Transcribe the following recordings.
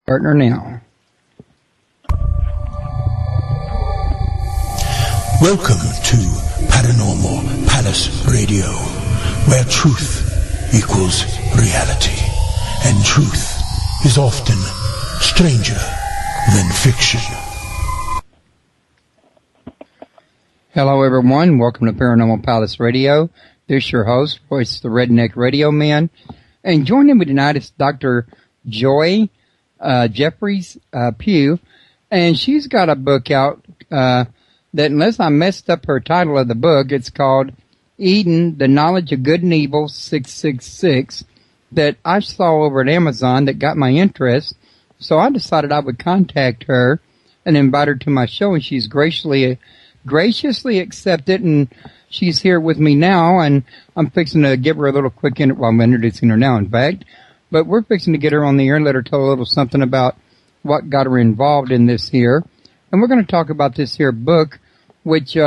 Partner now. Welcome to Paranormal Palace Radio, where truth equals reality, and truth is often stranger than fiction. Hello, everyone. Welcome to Paranormal Palace Radio. This is your host, voice of the Redneck Radio Man. And joining me tonight is Dr. Joye Jeffries Pugh. And she's got a book out that, unless I messed up her title of the book, it's called Eden, The Knowledge of Good and Evil 666, that I saw over at Amazon that got my interest. So I decided I would contact her and invite her to my show, and she's graciously accepted, and she's here with me now, and I'm fixing to give her a little quick well, I'm introducing her now, in fact, but we're fixing to get her on the air and let her tell a little something about what got her involved in this here. And we're going to talk about this here book, which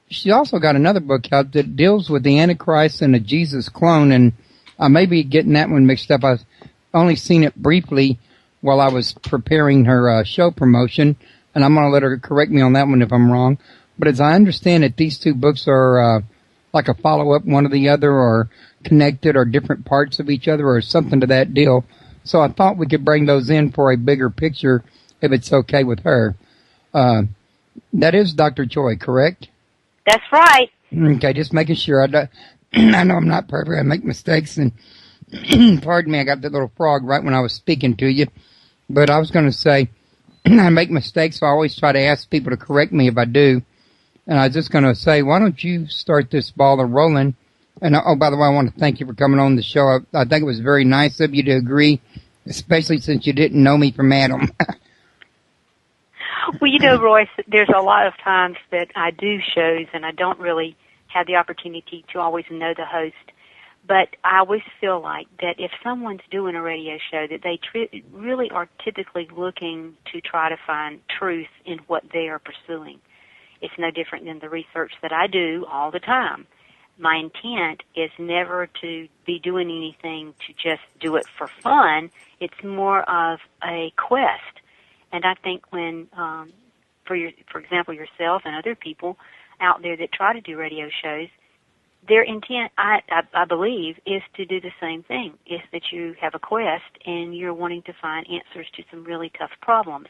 she also got another book out that deals with the Antichrist and a Jesus clone, and I may be getting that one mixed up. I've only seen it briefly while I was preparing her show promotion, and I'm going to let her correct me on that one if I'm wrong. But as I understand it, these two books are like a follow-up one of the other, or connected, or different parts of each other, or something to that deal. So I thought we could bring those in for a bigger picture, if it's okay with her. That is Dr. Joye, correct? That's right. Okay, just making sure. I know I'm not perfect. I make mistakes, and pardon me, I got that little frog right when I was speaking to you. But I was going to say, I make mistakes, so I always try to ask people to correct me if I do. And I was just going to say, why don't you start this ball rolling? And, oh, by the way, I want to thank you for coming on the show. I think it was very nice of you to agree, especially since you didn't know me from Adam. Well, you know, Royce, there's a lot of times that I do shows and I don't really have the opportunity to always know the host. But I always feel like that if someone's doing a radio show, that they really are typically looking to try to find truth in what they are pursuing. It's no different than the research that I do all the time. My intent is never to be doing anything to just do it for fun. It's more of a quest. And I think when, for example, yourself and other people out there that try to do radio shows, their intent, I believe, is to do the same thing, is that you have a quest and you're wanting to find answers to some really tough problems.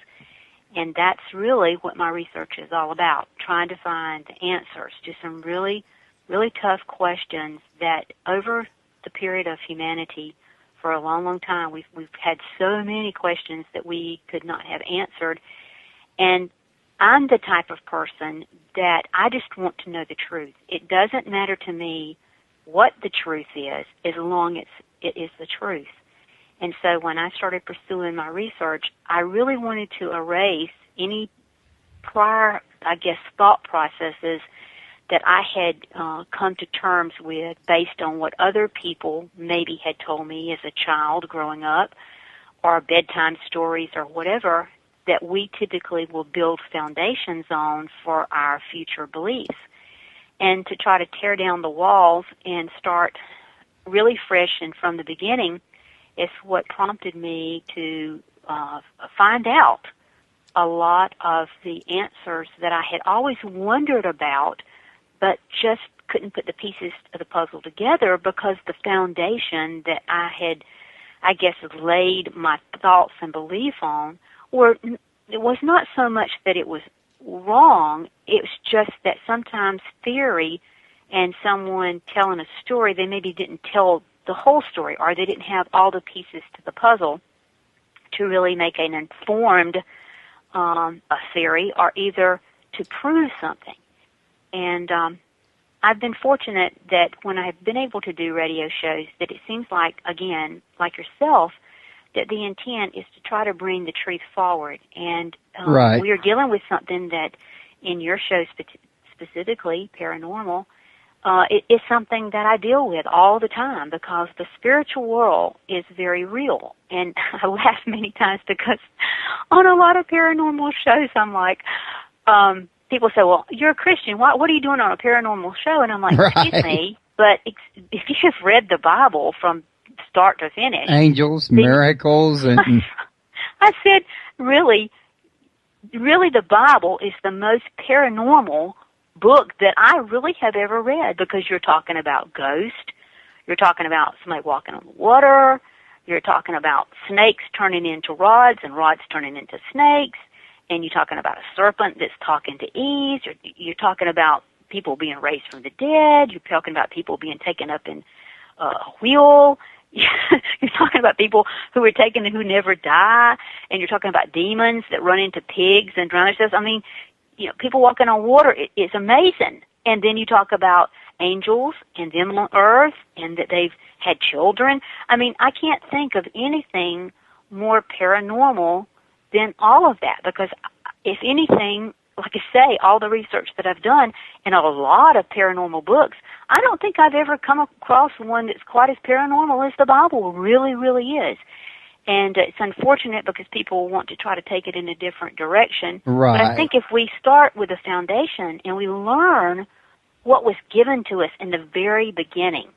And that's really what my research is all about, trying to find the answers to some really, really tough questions that over the period of humanity, for a long, long time, we've had so many questions that we could not have answered. And I'm the type of person that I just want to know the truth. It doesn't matter to me what the truth is, as long as it is the truth. And so when I started pursuing my research, I really wanted to erase any prior, I guess, thought processes that I had come to terms with based on what other people maybe had told me as a child growing up, or bedtime stories or whatever, that we typically will build foundations on for our future beliefs. And to try to tear down the walls and start really fresh and from the beginning is what prompted me to find out a lot of the answers that I had always wondered about, but just couldn't put the pieces of the puzzle together because the foundation that I had, I guess, laid my thoughts and belief on, or it was not so much that it was wrong, it was just that sometimes theory and someone telling a story, they maybe didn't tell the whole story, or they didn't have all the pieces to the puzzle to really make an informed a theory, or either to prove something. And I've been fortunate that when I've been able to do radio shows, that it seems like, again, like yourself, that the intent is to try to bring the truth forward. And right. We are dealing with something that in your show specifically, paranormal, it is something that I deal with all the time because the spiritual world is very real. And I laugh many times because on a lot of paranormal shows, I'm like, people say, well, you're a Christian. What are you doing on a paranormal show? And I'm like, excuse me, but if you've read the Bible from start to finish. Angels, miracles. And I said, really, the Bible is the most paranormal book that I really have ever read, because you're talking about ghosts, you're talking about somebody walking on the water, you're talking about snakes turning into rods and rods turning into snakes, and you're talking about a serpent that's talking to Eve, you're talking about people being raised from the dead, you're talking about people being taken up in a wheel, you're talking about people who are taken who never die, and you're talking about demons that run into pigs and drown themselves. I mean, people walking on water, it's amazing. And then you talk about angels and them on earth and that they've had children. I mean, I can't think of anything more paranormal than all of that, because if anything, like I say, all the research that I've done in a lot of paranormal books, I don't think I've ever come across one that's quite as paranormal as the Bible really, really is. And it's unfortunate because people want to try to take it in a different direction. Right. But I think if we start with a foundation and we learn what was given to us in the very beginning,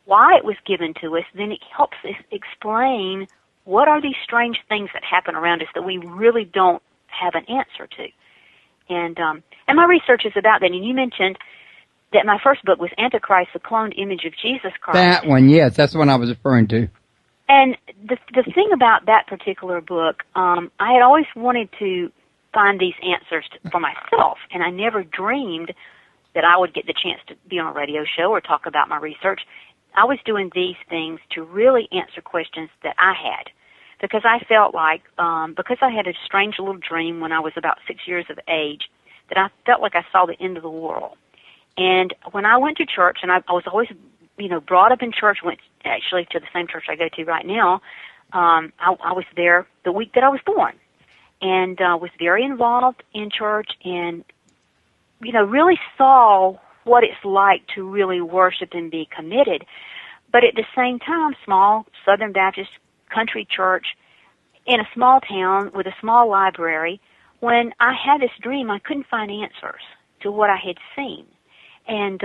why it was given to us, then it helps us explain what are these strange things that happen around us that we really don't have an answer to. And my research is about that. And you mentioned that my first book was Antichrist, the Cloned Image of Jesus Christ. That one, yes, that's the one I was referring to. And the thing about that particular book, I had always wanted to find these answers for myself, and I never dreamed that I would get the chance to be on a radio show or talk about my research. I was doing these things to really answer questions that I had, because I felt like, because I had a strange little dream when I was about 6 years of age, that I felt like I saw the end of the world. And when I went to church, and I was always, brought up in church, went actually to the same church I go to right now, I was there the week that I was born, and was very involved in church, and, really saw what it's like to really worship and be committed. But at the same time, small Southern Baptist country church in a small town with a small library, when I had this dream, I couldn't find answers to what I had seen. And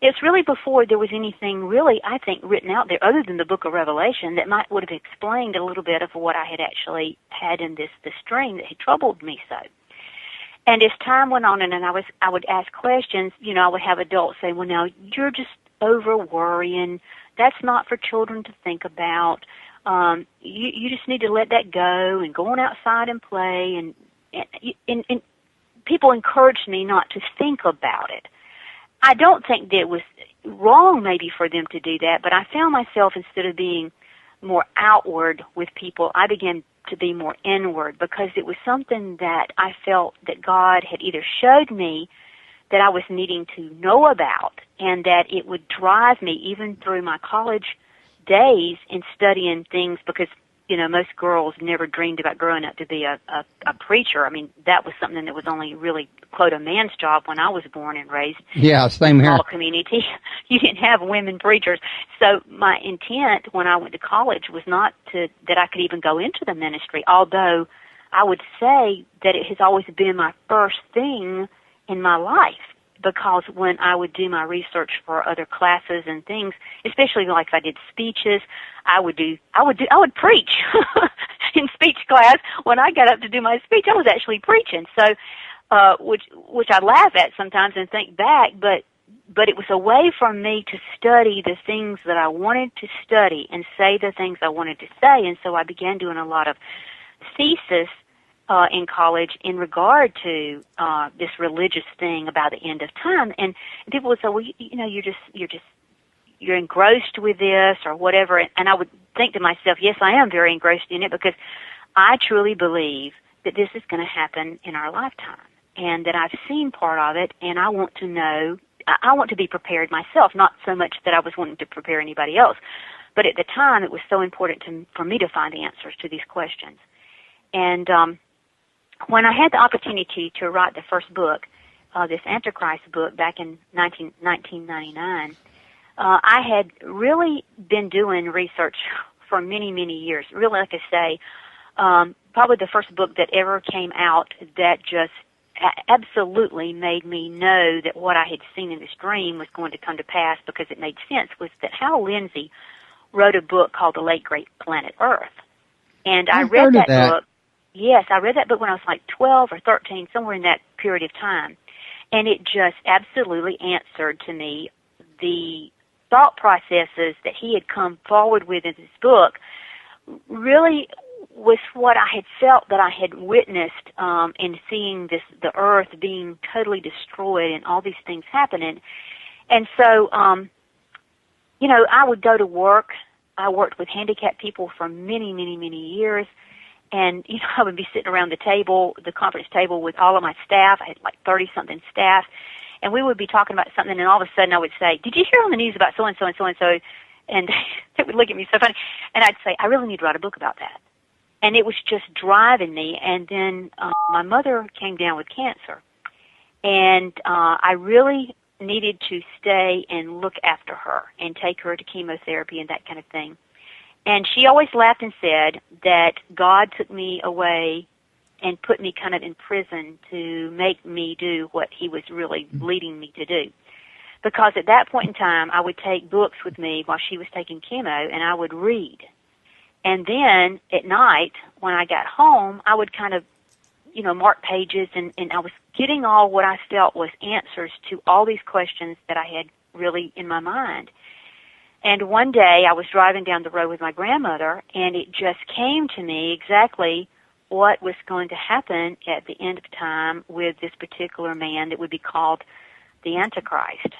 it's really before there was anything really, I think, written out there other than the book of Revelation that would have explained a little bit of what I had actually had in this dream that had troubled me so. And as time went on, and I would ask questions, I would have adults say, well, now, you're just over-worrying. That's not for children to think about. You just need to let that go and go on outside and play. And people encouraged me not to think about it. I don't think that it was wrong maybe for them to do that, but I found myself, instead of being more outward with people, I began to be more inward, because it was something that I felt that God had either showed me that I was needing to know about, and that it would drive me even through my college days in studying things, because most girls never dreamed about growing up to be a preacher. I mean, that was something that was only really, quote, a man's job when I was born and raised. Yeah, same here. In a small community. You didn't have women preachers. So my intent when I went to college was not that I could even go into the ministry, although I would say that it has always been my first thing in my life. Because when I would do my research for other classes and things, especially like if I did speeches, I would preach in speech class. When I got up to do my speech, I was actually preaching. So, which I laugh at sometimes and think back, but it was a way for me to study the things that I wanted to study and say the things I wanted to say. And so I began doing a lot of thesis in college in regard to this religious thing about the end of time, and people would say, well, you're engrossed with this or whatever, and I would think to myself, yes, I am very engrossed in it, because I truly believe that this is going to happen in our lifetime, and that I've seen part of it, and I want to know, I want to be prepared myself, not so much that I was wanting to prepare anybody else, but at the time it was so important for me to find the answers to these questions. And when I had the opportunity to write the first book, this Antichrist book, back in 1999, I had really been doing research for many, many years. Really, like I say, probably the first book that ever came out that just absolutely made me know that what I had seen in this dream was going to come to pass, because it made sense, was that Hal Lindsey wrote a book called The Late Great Planet Earth. And I read that book. Yes, I read that book when I was like 12 or 13, somewhere in that period of time. And it just absolutely answered to me the thought processes that he had come forward with in this book really was what I had felt that I had witnessed in seeing the earth being totally destroyed and all these things happening. And so, I would go to work. I worked with handicapped people for many, many, many years. And, I would be sitting around the conference table with all of my staff. I had like 30-something staff. And we would be talking about something, and all of a sudden I would say, did you hear on the news about so-and-so and so-and-so? And they would look at me so funny. And I'd say, I really need to write a book about that. And it was just driving me. And then my mother came down with cancer. And I really needed to stay and look after her and take her to chemotherapy and that kind of thing. And she always laughed and said that God took me away and put me kind of in prison to make me do what he was really leading me to do. Because at that point in time, I would take books with me while she was taking chemo, and I would read. And then at night, when I got home, I would kind of, mark pages, and I was getting all what I felt was answers to all these questions that I had really in my mind. And one day I was driving down the road with my grandmother, and it just came to me exactly what was going to happen at the end of time with this particular man that would be called the Antichrist.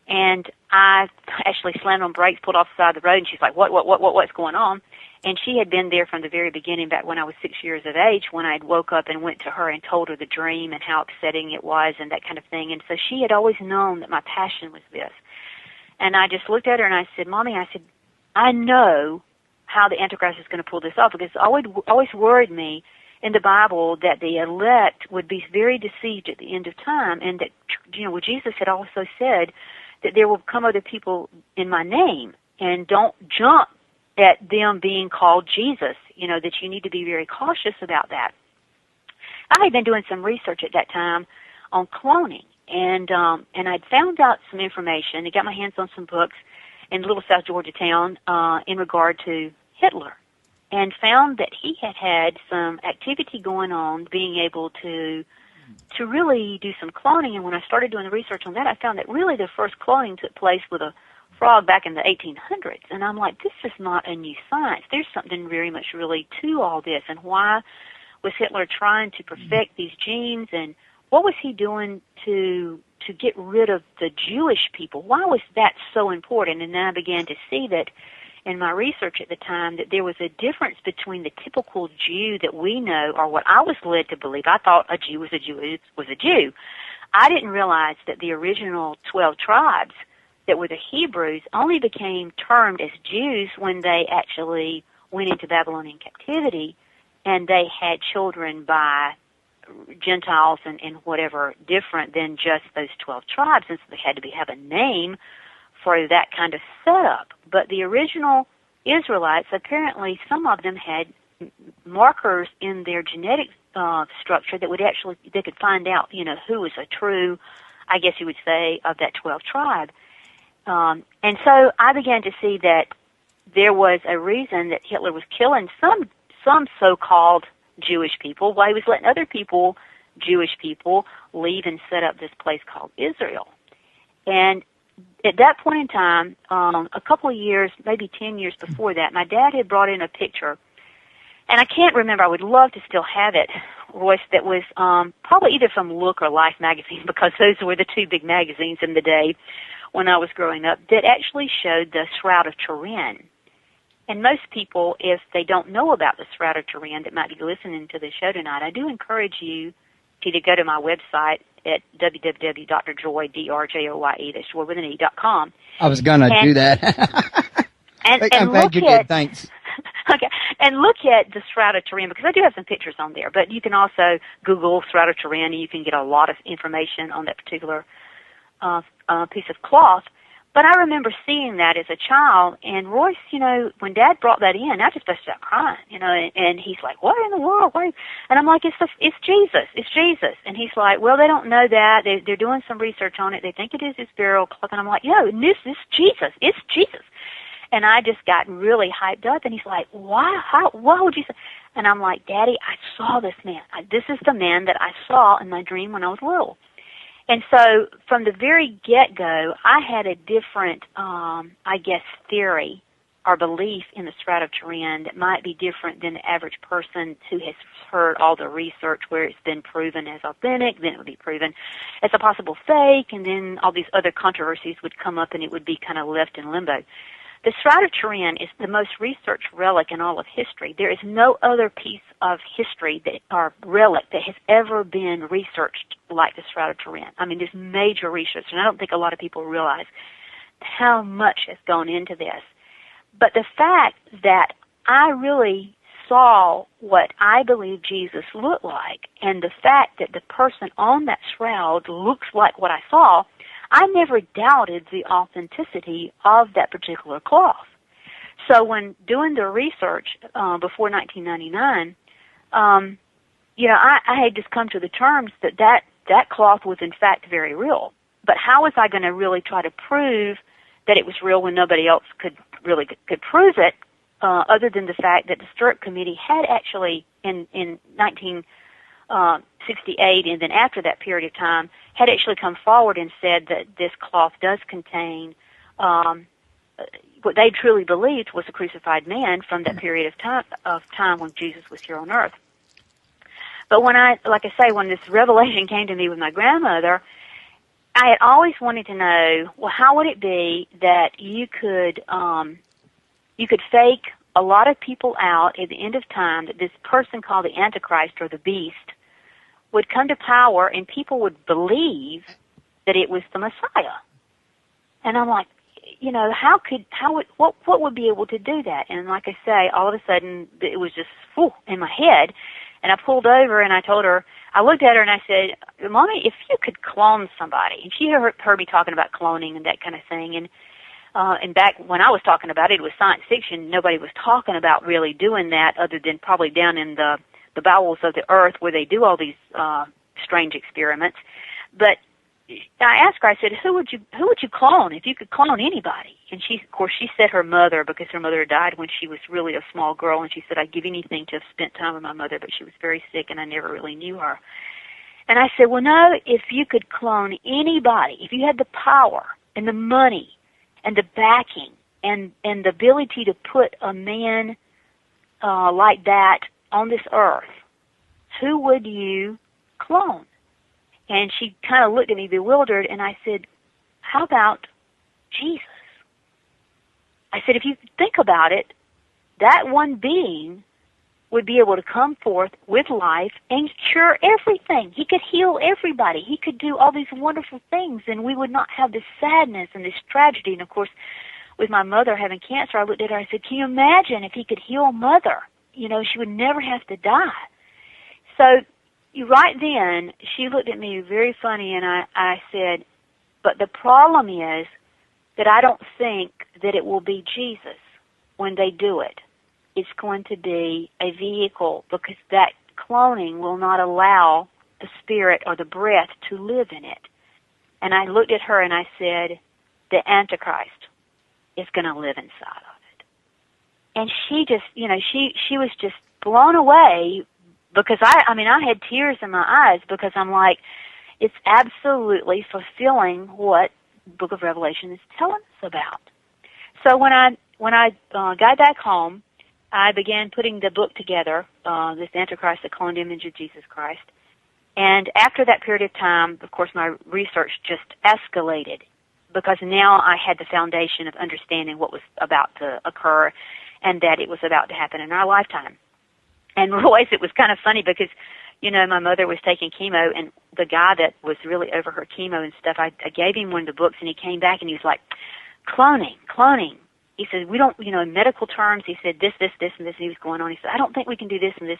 And I actually slammed on brakes, pulled off the side of the road, and she's like, what's going on? And she had been there from the very beginning, back when I was 6 years of age, when I woke up and went to her and told her the dream and how upsetting it was and that kind of thing. And so she had always known that my passion was this. And I just looked at her and I said, Mommy, I know how the Antichrist is going to pull this off, because it always worried me in the Bible that the elect would be very deceived at the end of time, and that, Jesus had also said that there will come other people in my name, and don't jump at them being called Jesus, that you need to be very cautious about that. I had been doing some research at that time on cloning, and I'd found out some information. I got my hands on some books in Little South Georgia town in regard to Hitler, and found that he had some activity going on, being able to really do some cloning. And when I started doing the research on that, I found that really the first cloning took place with a frog back in the 1800s. And I'm like, this is not a new science. There's something very much really to all this. And why was Hitler trying to perfect these genes? And what was he doing to get rid of the Jewish people? Why was that so important? And then I began to see that in my research at the time, that there was a difference between the typical Jew that we know, or what I was led to believe. I thought a Jew was a Jew. I didn't realize that the original 12 tribes that were the Hebrews only became termed as Jews when they actually went into Babylonian captivity, and they had children by Gentiles and whatever different than just those 12 tribes, and so they had to have a name for that kind of setup. But the original Israelites, apparently some of them had markers in their genetic structure that would actually, they could find out, who was a true, I guess you would say, of that 12 tribe. And so I began to see that there was a reason that Hitler was killing some so-called Jewish people, while he was letting other people, Jewish people, leave and set up this place called Israel. And at that point in time, a couple of years, maybe 10 years before that, my dad had brought in a picture, and I can't remember, I would love to still have it, Royce, that was probably either from Look or Life magazine, because those were the two big magazines in the day when I was growing up, that actually showed the Shroud of Turin. And most people, if they don't know about the Shroud of Turin that might be listening to the show tonight, I do encourage you to either go to my website at www.drjoye, that's joy with an E.com. I was going to do that. and I'm glad you did. Thanks. Okay, and look at the Shroud of Turin, because I do have some pictures on there, but you can also Google Shroud of Turin, and you can get a lot of information on that particular piece of cloth. But I remember seeing that as a child, and Royce, when Dad brought that in, I just busted out crying, and he's like, what in the world? And I'm like, it's Jesus. And he's like, well, they don't know that. They're doing some research on it. They think it is his burial cloth. And I'm like, no, this is Jesus. It's Jesus. And I just got really hyped up, and he's like, why would you say? And I'm like, Daddy, I saw this man. This is the man that I saw in my dream when I was little. And so from the very get-go, I had a different, theory or belief in the Shroud of Turin that might be different than the average person who has heard all the research where it's been proven as authentic, then it would be proven as a possible fake, and then all these other controversies would come up and it would be kind of left in limbo. The Shroud of Turin is the most researched relic in all of history. There is no other piece of history or relic that has ever been researched like the Shroud of Turin. I mean, there's major research, and I don't think a lot of people realize how much has gone into this. But the fact that I really saw what I believe Jesus looked like, and the fact that the person on that shroud looks like what I saw, I never doubted the authenticity of that particular cloth. So when doing the research before 1999, I had just come to the terms that cloth was in fact very real. But how was I going to really try to prove that it was real when nobody else could prove it, other than the fact that the Stirrup Committee had actually in 1968, and then after that period of time, had actually come forward and said that this cloth does contain what they truly believed was a crucified man from that period of time when Jesus was here on earth. But when when this revelation came to me with my grandmother, I had always wanted to know, well, how would it be that you could fake a lot of people out at the end of time, that this person called the Antichrist or the Beast would come to power and people would believe that it was the Messiah. And I'm like, what would be able to do that? And like I say, all of a sudden it was just in my head, and I pulled over and I looked at her and I said, Mommy, if you could clone somebody, and she heard me talking about cloning and that kind of thing, and back when I was talking about it was science fiction. Nobody was talking about really doing that other than probably down in the bowels of the earth where they do all these strange experiments. But I asked her, I said, who would you clone if you could clone anybody? And she said her mother, because her mother died when she was really a small girl, and she said, I'd give anything to have spent time with my mother, but she was very sick and I never really knew her. And I said, well, no, if you could clone anybody, if you had the power and the money and the backing and the ability to put a man like that on this earth, who would you clone? And she kind of looked at me bewildered, and I said, how about Jesus? I said, if you think about it, that one being would be able to come forth with life and cure everything. He could heal everybody. He could do all these wonderful things, and we would not have this sadness and this tragedy. And, of course, with my mother having cancer, I looked at her and I said, can you imagine if he could heal Mother? She would never have to die. So right then, she looked at me very funny, and I said, but the problem is that I don't think that it will be Jesus when they do it. It's going to be a vehicle, because that cloning will not allow the spirit or the breath to live in it. And I looked at her and I said, the Antichrist is going to live inside of it. And she just, she was just blown away, because I had tears in my eyes, because I'm like, it's absolutely fulfilling what the Book of Revelation is telling us about. So when I got back home, I began putting the book together, this Antichrist, the cloned image of Jesus Christ. And after that period of time, of course, my research just escalated, because now I had the foundation of understanding what was about to occur and that it was about to happen in our lifetime. And Royce, it was kind of funny because, my mother was taking chemo, and the guy that was really over her chemo and stuff, I gave him one of the books, and he came back and he was like, cloning. He said, we don't, in medical terms, he said this, and this, and he was going on. He said, I don't think we can do this and this.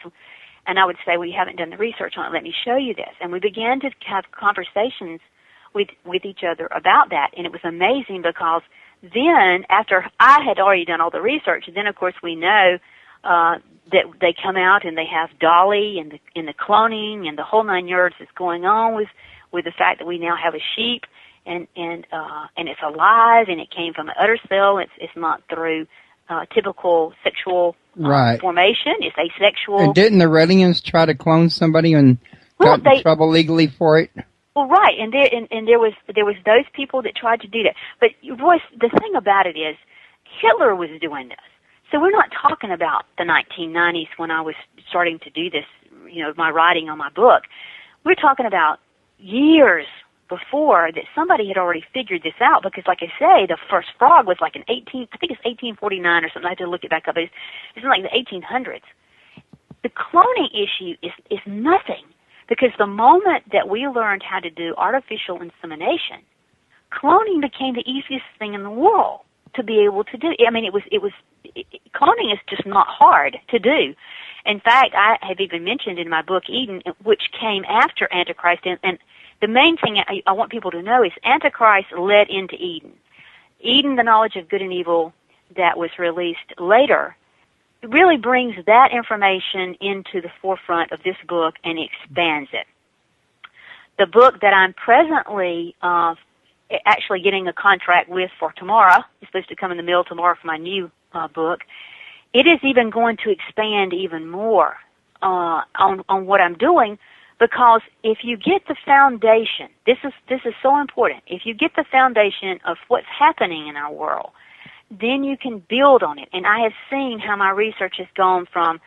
And I would say, well, you haven't done the research on it. Let me show you this. And we began to have conversations with each other about that. And it was amazing, because then, after I had already done all the research, then, of course, we know that they come out and they have Dolly and the cloning and the whole 9 yards that's going on with the fact that we now have a sheep. And it's alive, and it came from an udder cell. It's not through typical sexual formation. It's asexual. And didn't the Redians try to clone somebody and got in trouble legally for it? Well, right, and there was those people that tried to do that. But Royce, the thing about it is, Hitler was doing this. So we're not talking about the 1990s when I was starting to do this, my writing on my book. We're talking about years before that somebody had already figured this out, because, like I say, the first frog was like I think it's 1849 or something. I have to look it back up. It's in like the 1800s. The cloning issue is nothing, because the moment that we learned how to do artificial insemination, cloning became the easiest thing in the world to be able to do. I mean, cloning is just not hard to do. In fact, I have even mentioned in my book Eden, which came after Antichrist, and the main thing I want people to know is Antichrist led into Eden. Eden, the knowledge of good and evil that was released later, really brings that information into the forefront of this book and expands it. The book that I'm presently actually getting a contract with for tomorrow, it's supposed to come in the mail tomorrow for my new book, it is even going to expand even more on what I'm doing, because if you get the foundation, this is so important, if you get the foundation of what's happening in our world, then you can build on it. And I have seen how my research has gone from,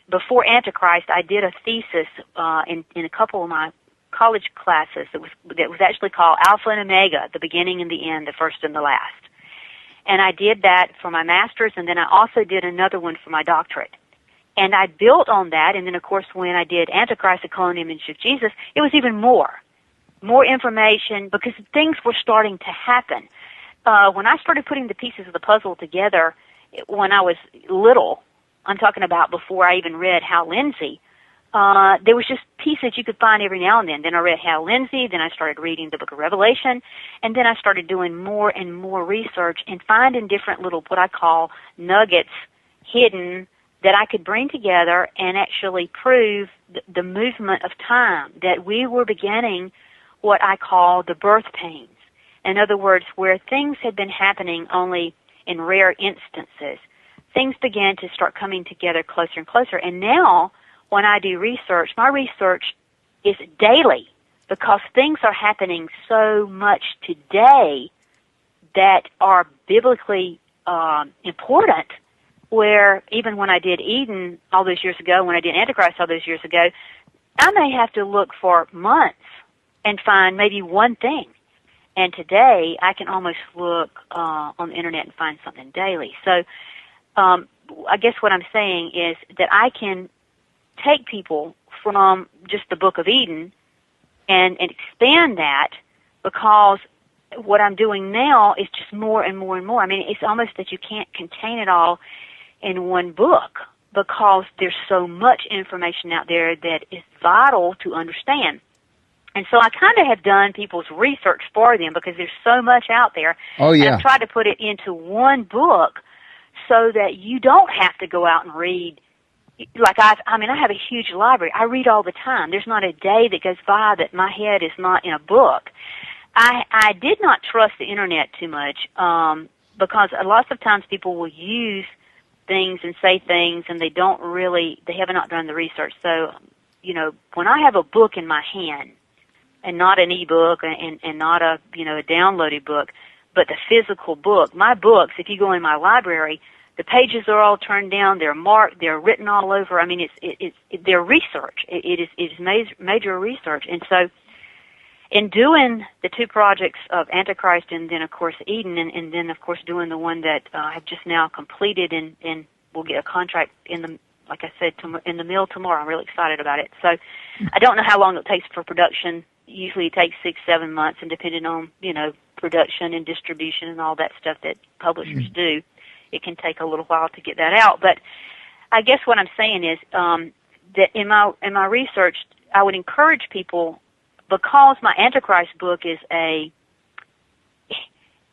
before Antichrist, I did a thesis in a couple of my college classes that was actually called Alpha and Omega, the beginning and the end, the first and the last. And I did that for my master's, and then I also did another one for my doctorate. And I built on that, and then, of course, when I did Antichrist, the clone image of Jesus, it was even more information, because things were starting to happen. When I started putting the pieces of the puzzle together when I was little, I'm talking about before I even read Hal Lindsey, there was just pieces you could find every now and then. Then I read Hal Lindsey, then I started reading the book of Revelation, and then I started doing more and more research and finding different little, what I call nuggets hidden, that I could bring together and actually prove the movement of time, that we were beginning what I call the birth pains. In other words, where things had been happening only in rare instances, things began to start coming together closer and closer. And now, when I do research, my research is daily, because things are happening so much today that are biblically important, where even when I did Eden all those years ago, when I did Antichrist all those years ago, I may have to look for months and find maybe one thing. And today, I can almost look on the Internet and find something daily. So I guess what I'm saying is that I can take people from just the Book of Eden and expand that, because what I'm doing now is just more and more and more. I mean, it's almost that you can't contain it all in one book, because there's so much information out there that is vital to understand. And so I kind of have done people's research for them, because there's so much out there. Oh, yeah. And I've tried to put it into one book so that you don't have to go out and read. Like I have a huge library. I read all the time. There's not a day that goes by that my head is not in a book. I did not trust the Internet too much, because lots of times people will use things and say things, and they have not done the research. So, when I have a book in my hand, and not an e-book and not a downloaded book, but the physical book, my books, if you go in my library, the pages are all turned down, they're marked, they're written all over. I mean, they're research. It is major research. And so, in doing the two projects of Antichrist and then, of course, Eden, and then, of course, doing the one that I've just now completed and we'll get a contract in the mail tomorrow. I'm really excited about it. So I don't know how long it takes for production. Usually it takes 6-7 months, and depending on, production and distribution and all that stuff that publishers do, it can take a little while to get that out. But I guess what I'm saying is that in my research, I would encourage people, because my Antichrist book it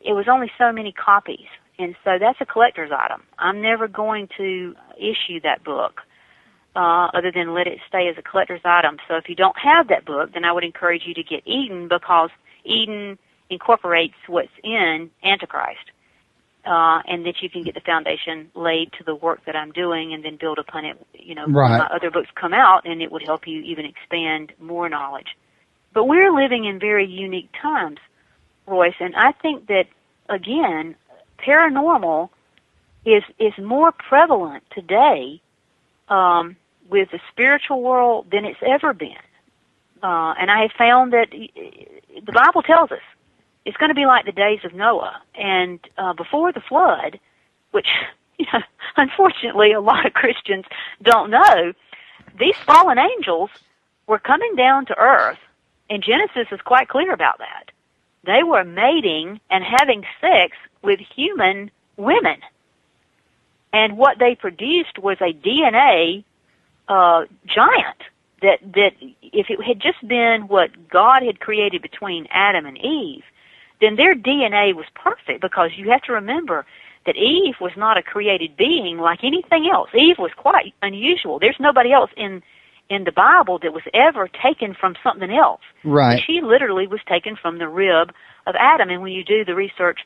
was only so many copies, and so that's a collector's item. I'm never going to issue that book other than let it stay as a collector's item. So if you don't have that book, then I would encourage you to get Eden, because Eden incorporates what's in Antichrist. and that you can get the foundation laid to the work that I'm doing and then build upon it, when Right. my other books come out, and it would help you even expand more knowledge. But we're living in very unique times, Royce, and I think that, again, paranormal is more prevalent today with the spiritual world than it's ever been. And I have found that the Bible tells us it's going to be like the days of Noah. And before the flood, which, unfortunately a lot of Christians don't know, these fallen angels were coming down to earth, and Genesis is quite clear about that. They were mating and having sex with human women. And what they produced was a DNA giant that if it had just been what God had created between Adam and Eve, then their DNA was perfect, because you have to remember that Eve was not a created being like anything else. Eve was quite unusual. There's nobody else in the Bible that was ever taken from something else. Right. She literally was taken from the rib of Adam. And when you do the research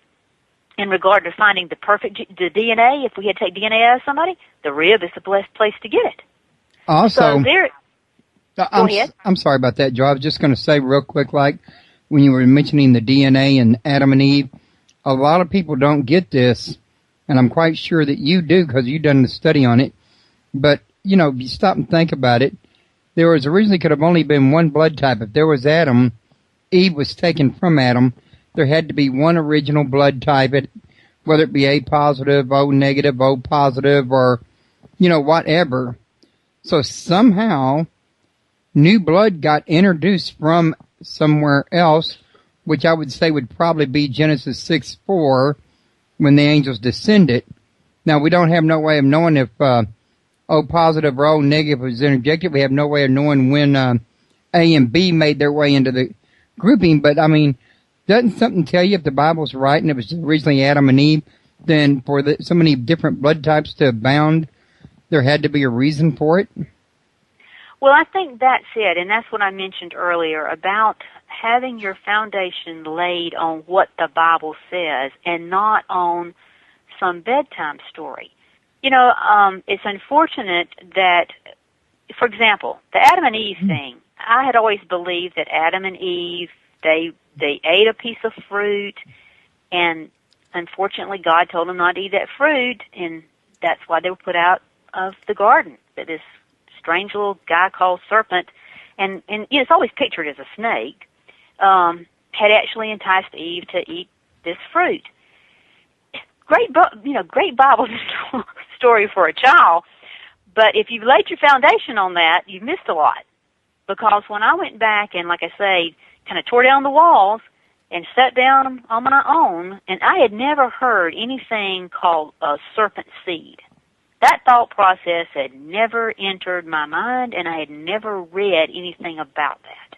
in regard to finding the DNA, if we had to take DNA out of somebody, the rib is the best place to get it. Also, so there. Go ahead. I'm sorry about that, Joe. I was just going to say real quick, like when you were mentioning the DNA and Adam and Eve, a lot of people don't get this, and I'm quite sure that you do because you've done the study on it. But, if you stop and think about it, there was originally could have only been one blood type. If there was Adam, Eve was taken from Adam, there had to be one original blood type, whether it be A positive, O negative, O positive, or, whatever. So somehow new blood got introduced from somewhere else, which I would say would probably be Genesis 6:4, when the angels descended. Now, we don't have no way of knowing if O positive or O negative was interjected. We have no way of knowing when A and B made their way into the grouping. But, doesn't something tell you if the Bible's right and it was originally Adam and Eve, then for so many different blood types to abound, there had to be a reason for it? Well, I think that's it, and that's what I mentioned earlier about having your foundation laid on what the Bible says and not on some bedtime story. It's unfortunate that, for example, the Adam and Eve thing, I had always believed that Adam and Eve, they ate a piece of fruit, and unfortunately God told them not to eat that fruit, and that's why they were put out of the garden, that this strange little guy called serpent, and it's always pictured as a snake, had actually enticed Eve to eat this fruit. Great Bible story for a child, but if you've laid your foundation on that, you've missed a lot. Because when I went back and, like I say, kind of tore down the walls and sat down on my own, and I had never heard anything called a serpent seed. That thought process had never entered my mind, and I had never read anything about that.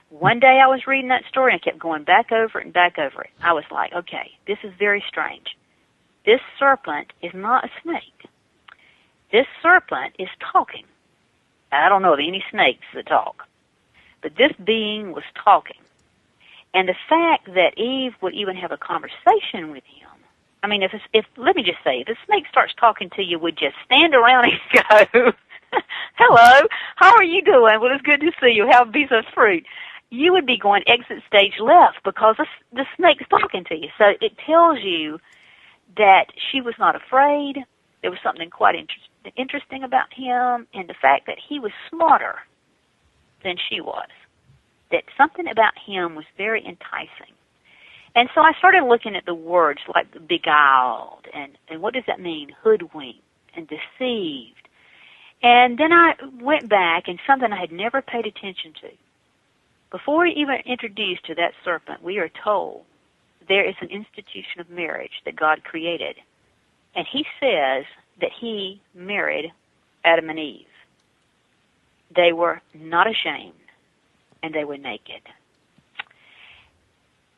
One day I was reading that story, and I kept going back over it and back over it. I was like, okay, this is very strange. This serpent is not a snake. This serpent is talking. I don't know of any snakes that talk, but this being was talking. And the fact that Eve would even have a conversation with him, let me just say, if a snake starts talking to you, would just stand around and go, hello, how are you doing? Well, it's good to see you. Have a piece of fruit. You would be going exit stage left because the snake's talking to you. So it tells you that she was not afraid. There was something quite interesting about him, and the fact that he was smarter than she was. That something about him was very enticing. And so I started looking at the words like beguiled, and what does that mean? Hoodwinked and deceived. And then I went back, and something I had never paid attention to. Before we even introduced to that serpent, we are told there is an institution of marriage that God created. And he says that he married Adam and Eve. They were not ashamed, and they were naked.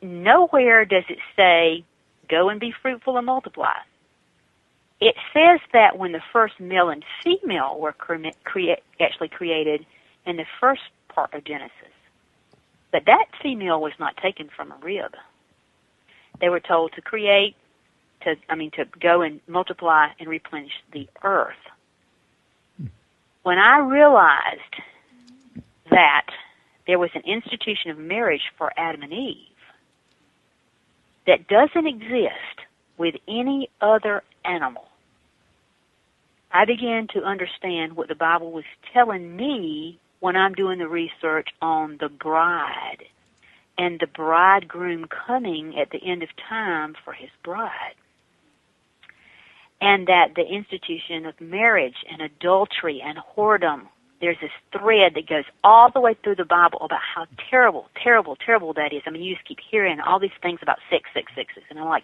Nowhere does it say, go and be fruitful and multiply. It says that when the first male and female were actually created in the first part of Genesis. But that female was not taken from a rib. They were told to create to go and multiply and replenish the earth. When I realized that there was an institution of marriage for Adam and Eve that doesn't exist with any other animal, I began to understand what the Bible was telling me when I'm doing the research on the bride and the bridegroom coming at the end of time for his bride. And that the institution of marriage and adultery and whoredom, there's this thread that goes all the way through the Bible about how terrible, terrible, terrible that is. I mean, you just keep hearing all these things about sex. And I'm like,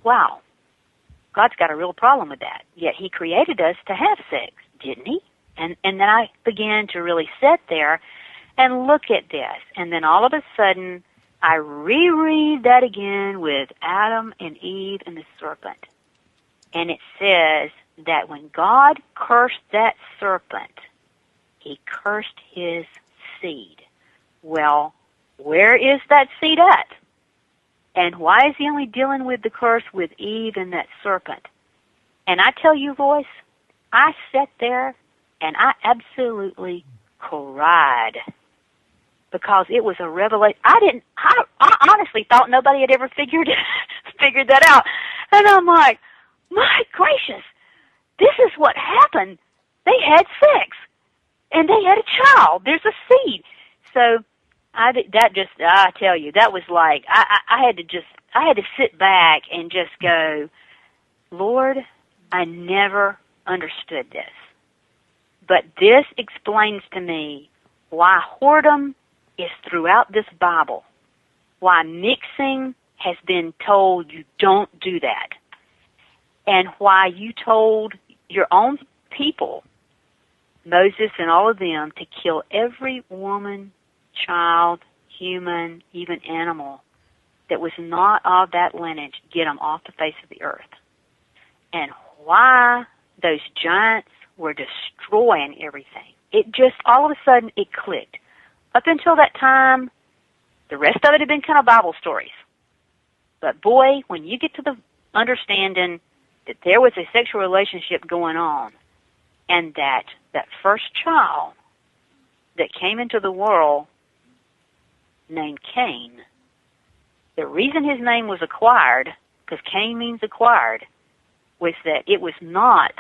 wow, God's got a real problem with that. Yet he created us to have sex, didn't he? And then I began to really sit there and look at this. And then all of a sudden, I reread that again with Adam and Eve and the serpent. And it says that when God cursed that serpent, he cursed his seed. Well, where is that seed at? And why is he only dealing with the curse with Eve and that serpent? And I tell you, Royce, I sat there and I absolutely cried because it was a revelation. I honestly thought nobody had ever figured that out. And I'm like, my gracious, this is what happened. They had sex, and they had a child. There's a seed. So I tell you, that was like I had to sit back and just go, Lord, I never understood this, but this explains to me why whoredom is throughout this Bible, why mixing has been told you don't do that. And why you told your own people, Moses and all of them, to kill every woman, child, human, even animal that was not of that lineage, get them off the face of the earth. And why those giants were destroying everything. It just, all of a sudden, it clicked. Up until that time, the rest of it had been kind of Bible stories. But boy, when you get to the understanding that there was a sexual relationship going on, and that first child that came into the world named Cain, the reason his name was acquired, because Cain means acquired, was that it was not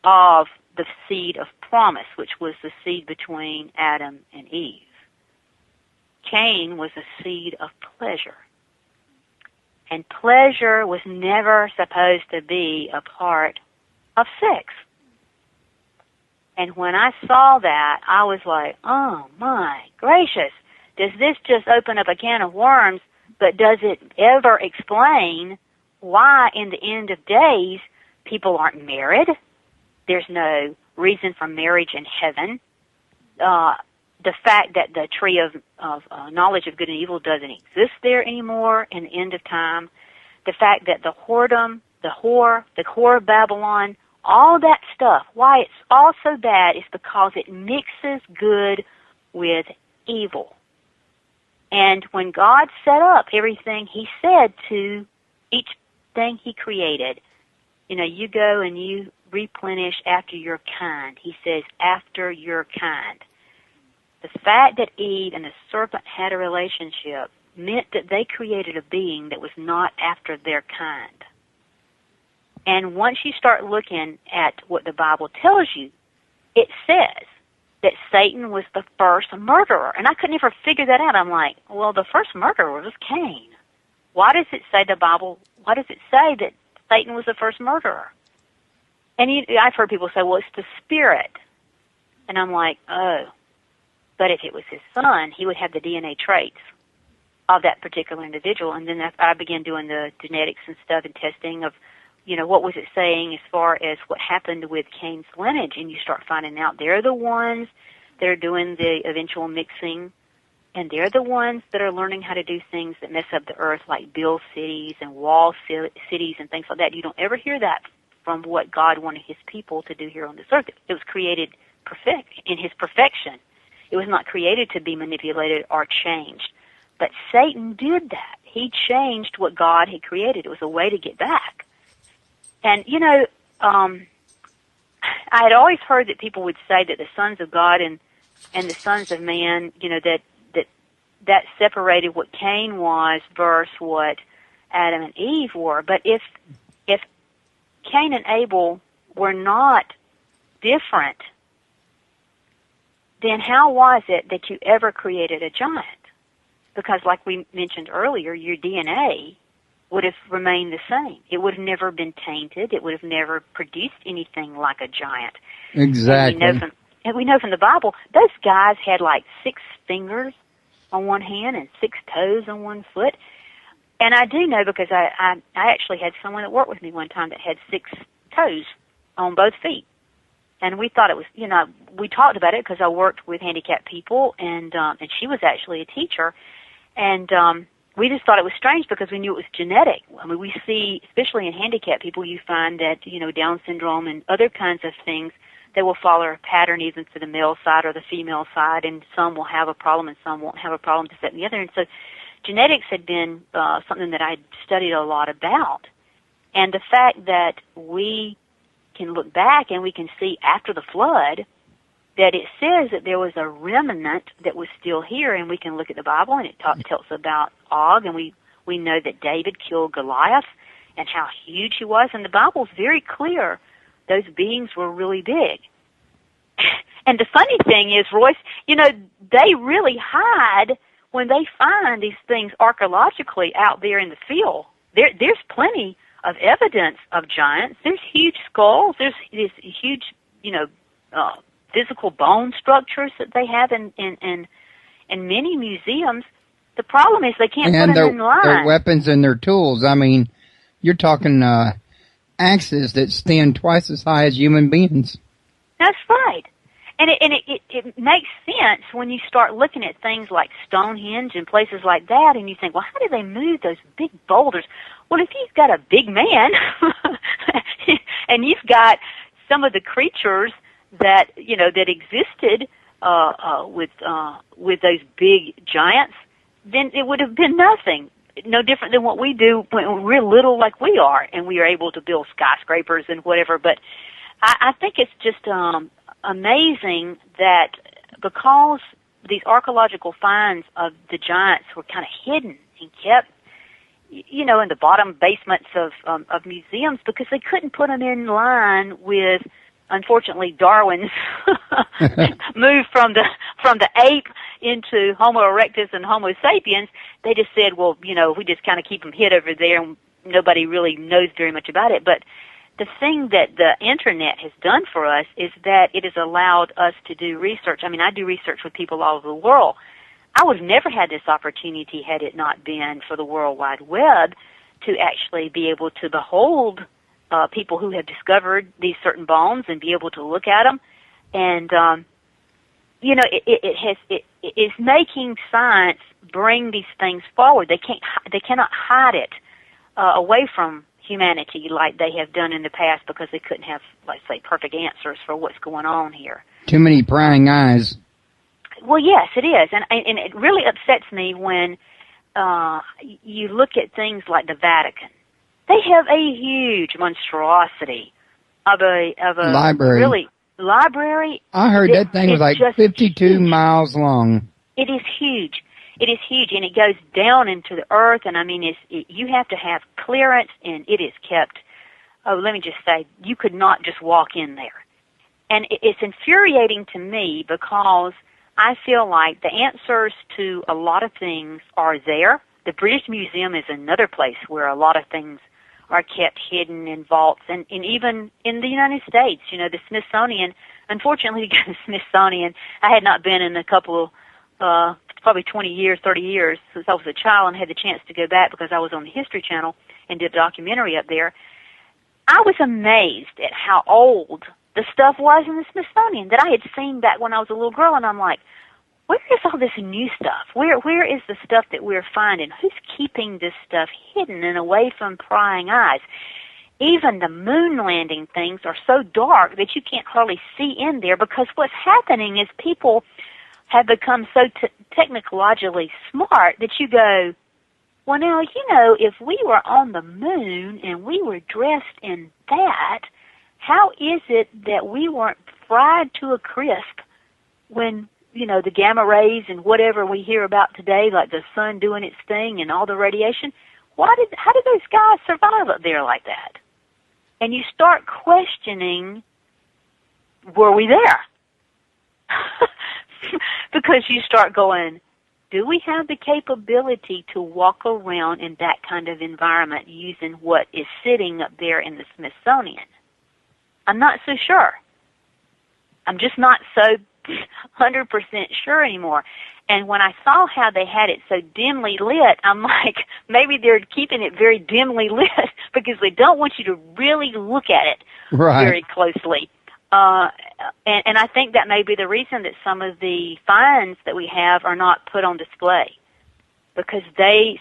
of the seed of promise, which was the seed between Adam and Eve. Cain was a seed of pleasure. And pleasure was never supposed to be a part of sex. And when I saw that, I was like, oh my gracious, does this just open up a can of worms, but does it ever explain why in the end of days people aren't married? There's no reason for marriage in heaven. The fact that the tree of knowledge of good and evil doesn't exist there anymore in the end of time. The fact that the whoredom, the whore of Babylon, all that stuff, why it's all so bad is because it mixes good with evil. And when God set up everything, he said to each thing he created, you go and you replenish after your kind. He says, after your kind. The fact that Eve and the serpent had a relationship meant that they created a being that was not after their kind. And once you start looking at what the Bible tells you, it says that Satan was the first murderer. And I couldn't ever figure that out. I'm like, well, the first murderer was Cain. Why does it say that Satan was the first murderer? And I've heard people say, well, it's the spirit. And I'm like, oh. But if it was his son, he would have the DNA traits of that particular individual. And then I began doing the genetics and stuff and testing of, what was it saying as far as what happened with Cain's lineage. And you start finding out they're the ones that are doing the eventual mixing. And they're the ones that are learning how to do things that mess up the earth, like build cities and wall cities and things like that. You don't ever hear that from what God wanted his people to do here on this earth. It was created in his perfection. It was not created to be manipulated or changed. But Satan did that. he changed what God had created. It was a way to get back. And, you know, I had always heard that people would say that the sons of God and the sons of man, you know, that separated what Cain was versus what Adam and Eve were. But if Cain and Abel were not different, then how was it that you ever created a giant? Because like we mentioned earlier, your DNA would have remained the same. It would have never been tainted. It would have never produced anything like a giant. Exactly. And we know from the Bible, those guys had like 6 fingers on one hand and 6 toes on one foot. And I do know because I actually had someone that worked with me one time that had 6 toes on both feet. And we thought it was, you know, we talked about it because I worked with handicapped people, and she was actually a teacher. And we just thought it was strange because we knew it was genetic. I mean, we see, especially in handicapped people, you find that, you know, Down syndrome and other kinds of things, they will follow a pattern either to the male side or the female side, and some will have a problem and some won't have a problem, this, that, and the other. And so genetics had been something that I studied a lot about. And the fact that we can look back and we can see after the flood that it says that there was a remnant that was still here, and we can look at the Bible and it tells about Og, and we know that David killed Goliath and how huge he was, and the Bible's very clear. Those beings were really big. And the funny thing is, Royce, you know, they really hide when they find these things archaeologically out there in the field. There's plenty of evidence of giants. There's huge skulls. There's huge, you know, physical bone structures that they have in many museums. The problem is they can't put them in line. And their weapons and their tools. I mean, you're talking axes that stand twice as high as human beings. That's right. And it makes sense when you start looking at things like Stonehenge and places like that, and you think, well, how do they move those big boulders? Well, if you've got a big man and you've got some of the creatures that, you know, that existed with those big giants, then it would have been nothing. No different than what we do when we're little like we are, and we are able to build skyscrapers and whatever. But I think it's just amazing that because these archaeological finds of the giants were kind of hidden and kept, you know, in the bottom basements of museums, because they couldn't put them in line with, unfortunately, Darwin's move from the ape into Homo erectus and Homo sapiens. They just said, well, you know, we just kind of keep them hid over there, and nobody really knows very much about it. But the thing that the Internet has done for us is that it has allowed us to do research. I mean, I do research with people all over the world. I would have never had this opportunity had it not been for the World Wide Web to actually be able to behold people who have discovered these certain bones and be able to look at them. And, you know, it is making science bring these things forward. They cannot hide it away from humanity like they have done in the past because they couldn't have, let's say, perfect answers for what's going on here. Too many prying eyes. Well, yes, it is. And it really upsets me when you look at things like the Vatican. They have a huge monstrosity of a library. Really library. I heard that thing was like 52 miles long. It is huge. It is huge, and it goes down into the earth, and I mean, you have to have clearance, and it is kept, let me just say, you could not just walk in there. And it's infuriating to me because I feel like the answers to a lot of things are there. The British Museum is another place where a lot of things are kept hidden in vaults, and even in the United States, you know, the Smithsonian, unfortunately, the Smithsonian, I had not been in a couple of, probably 20 years, 30 years since I was a child and had the chance to go back because I was on the History Channel and did a documentary up there. I was amazed at how old the stuff was in the Smithsonian that I had seen back when I was a little girl, and I'm like, where is all this new stuff? Where is the stuff that we're finding? Who's keeping this stuff hidden and away from prying eyes? Even the moon landing things are so dark that you can't hardly see in there because what's happening is people have become so technologically smart that you go, well, now, you know, if we were on the moon and we were dressed in that, how is it that we weren't fried to a crisp when, you know, the gamma rays and whatever we hear about today, like the sun doing its thing and all the radiation, how did those guys survive up there like that? And you start questioning, were we there? Because you start going, do we have the capability to walk around in that kind of environment using what is sitting up there in the Smithsonian? I'm not so sure. I'm just not so 100% sure anymore. And when I saw how they had it so dimly lit, I'm like, maybe they're keeping it very dimly lit because they don't want you to really look at it very closely. And I think that may be the reason that some of the finds that we have are not put on display. Because there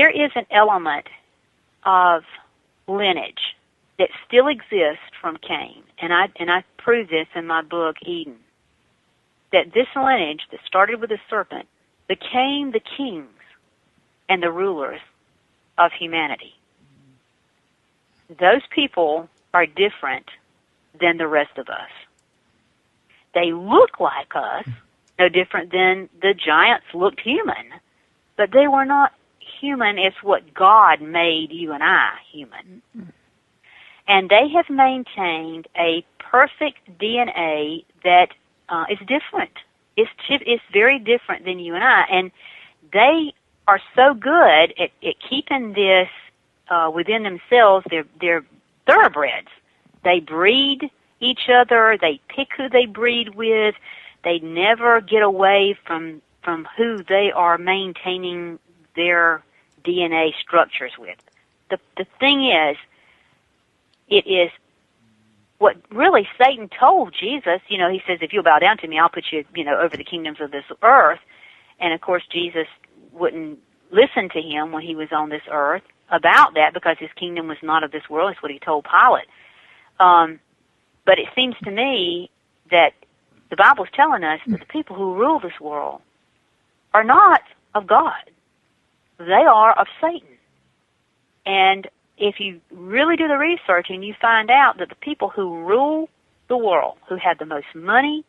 is an element of lineage that still exists from Cain. And I prove this in my book, Eden. That this lineage that started with the serpent became the kings and the rulers of humanity. Those people are different than the rest of us. They look like us, no different than the giants looked human, but they were not human as what God made you and I human. And they have maintained a perfect DNA that is different. It's very different than you and I, and they are so good at keeping this within themselves. They're thoroughbreds. They breed each other. They pick who they breed with. They never get away from who they are maintaining their DNA structures with. The thing is, it is what really Satan told Jesus. You know, he says, if you'll bow down to me, I'll put you, over the kingdoms of this earth. And of course, Jesus wouldn't listen to him when he was on this earth about that because his kingdom was not of this world. That's what he told Pilate. But it seems to me that the Bible's telling us that the people who rule this world are not of God. They are of Satan. And if you really do the research and you find out that the people who rule the world, who have the most money,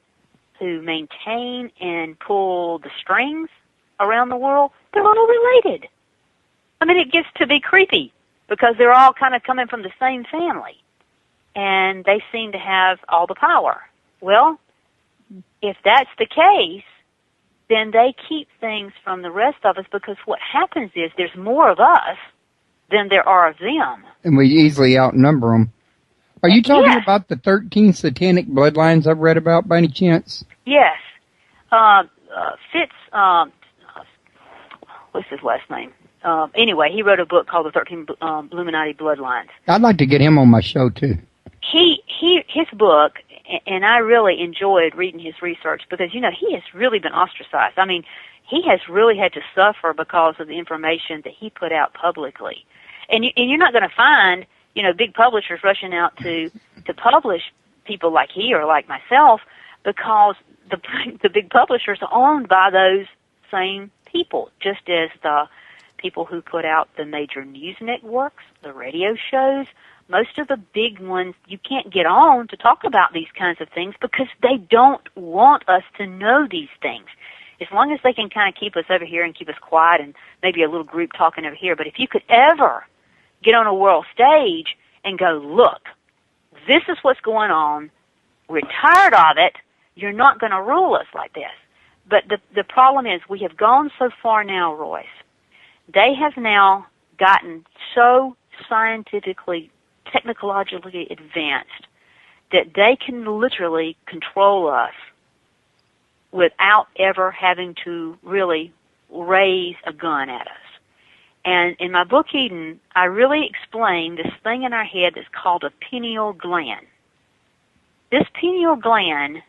who maintain and pull the strings around the world, they're all related. I mean, it gets to be creepy because they're all kind of coming from the same family, and they seem to have all the power. Well, if that's the case, then they keep things from the rest of us because what happens is there's more of us than there are of them. And we easily outnumber them. Are you talking about the 13 satanic bloodlines I've read about by any chance? Yes. What's his last name? Anyway, he wrote a book called The 13 Illuminati Bloodlines. I'd like to get him on my show, too. His book, and I really enjoyed reading his research because, he has really been ostracized. I mean, he has really had to suffer because of the information that he put out publicly. And you're not going to find, big publishers rushing out to publish people like he or like myself because the big publishers are owned by those same people, just as the people who put out the major news networks, the radio shows. Most of the big ones, you can't get on to talk about these kinds of things because they don't want us to know these things. As long as they can kind of keep us over here and keep us quiet and maybe a little group talking over here. But if you could ever get on a world stage and go, look, this is what's going on. We're tired of it. You're not going to rule us like this. But the problem is we have gone so far now, Royce. They have now gotten so scientifically, technologically advanced that they can literally control us without ever having to really raise a gun at us. And in my book, Eden, I really explain this thing in our head that's called a pineal gland. This pineal gland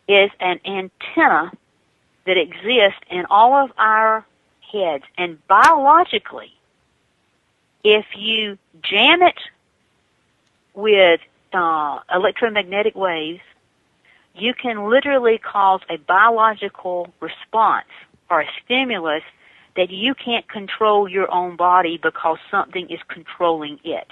is an antenna that exists in all of our heads. And biologically, if you jam it with electromagnetic waves, you can literally cause a biological response or a stimulus that you can't control your own body because something is controlling it.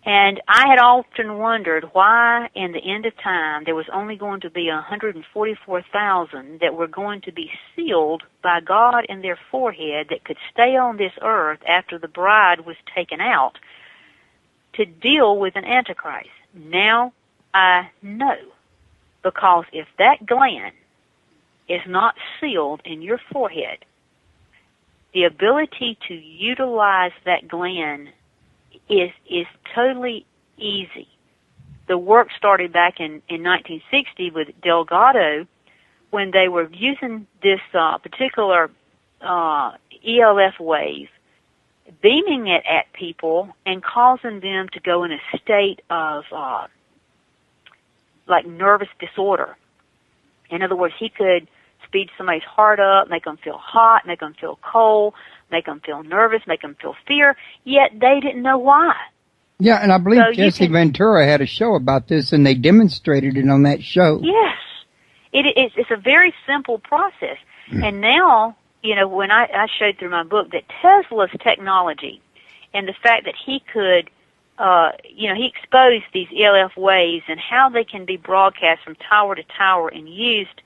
And I had often wondered why in the end of time there was only going to be 144,000 that were going to be sealed by God in their forehead that could stay on this earth after the bride was taken out to deal with an Antichrist. Now I know, because if that gland is not sealed in your forehead, the ability to utilize that gland is totally easy. The work started back in 1960 with Delgado when they were using this particular ELF wave, beaming it at people and causing them to go in a state of like nervous disorder. In other words, he could speed somebody's heart up, make them feel hot, make them feel cold, make them feel nervous, make them feel fear, yet they didn't know why. Yeah, and I believe Jesse Ventura had a show about this, and they demonstrated it on that show. Yes. It's a very simple process. And now, you know, when I showed through my book that Tesla's technology and the fact that he could, he exposed these ELF waves and how they can be broadcast from tower to tower and used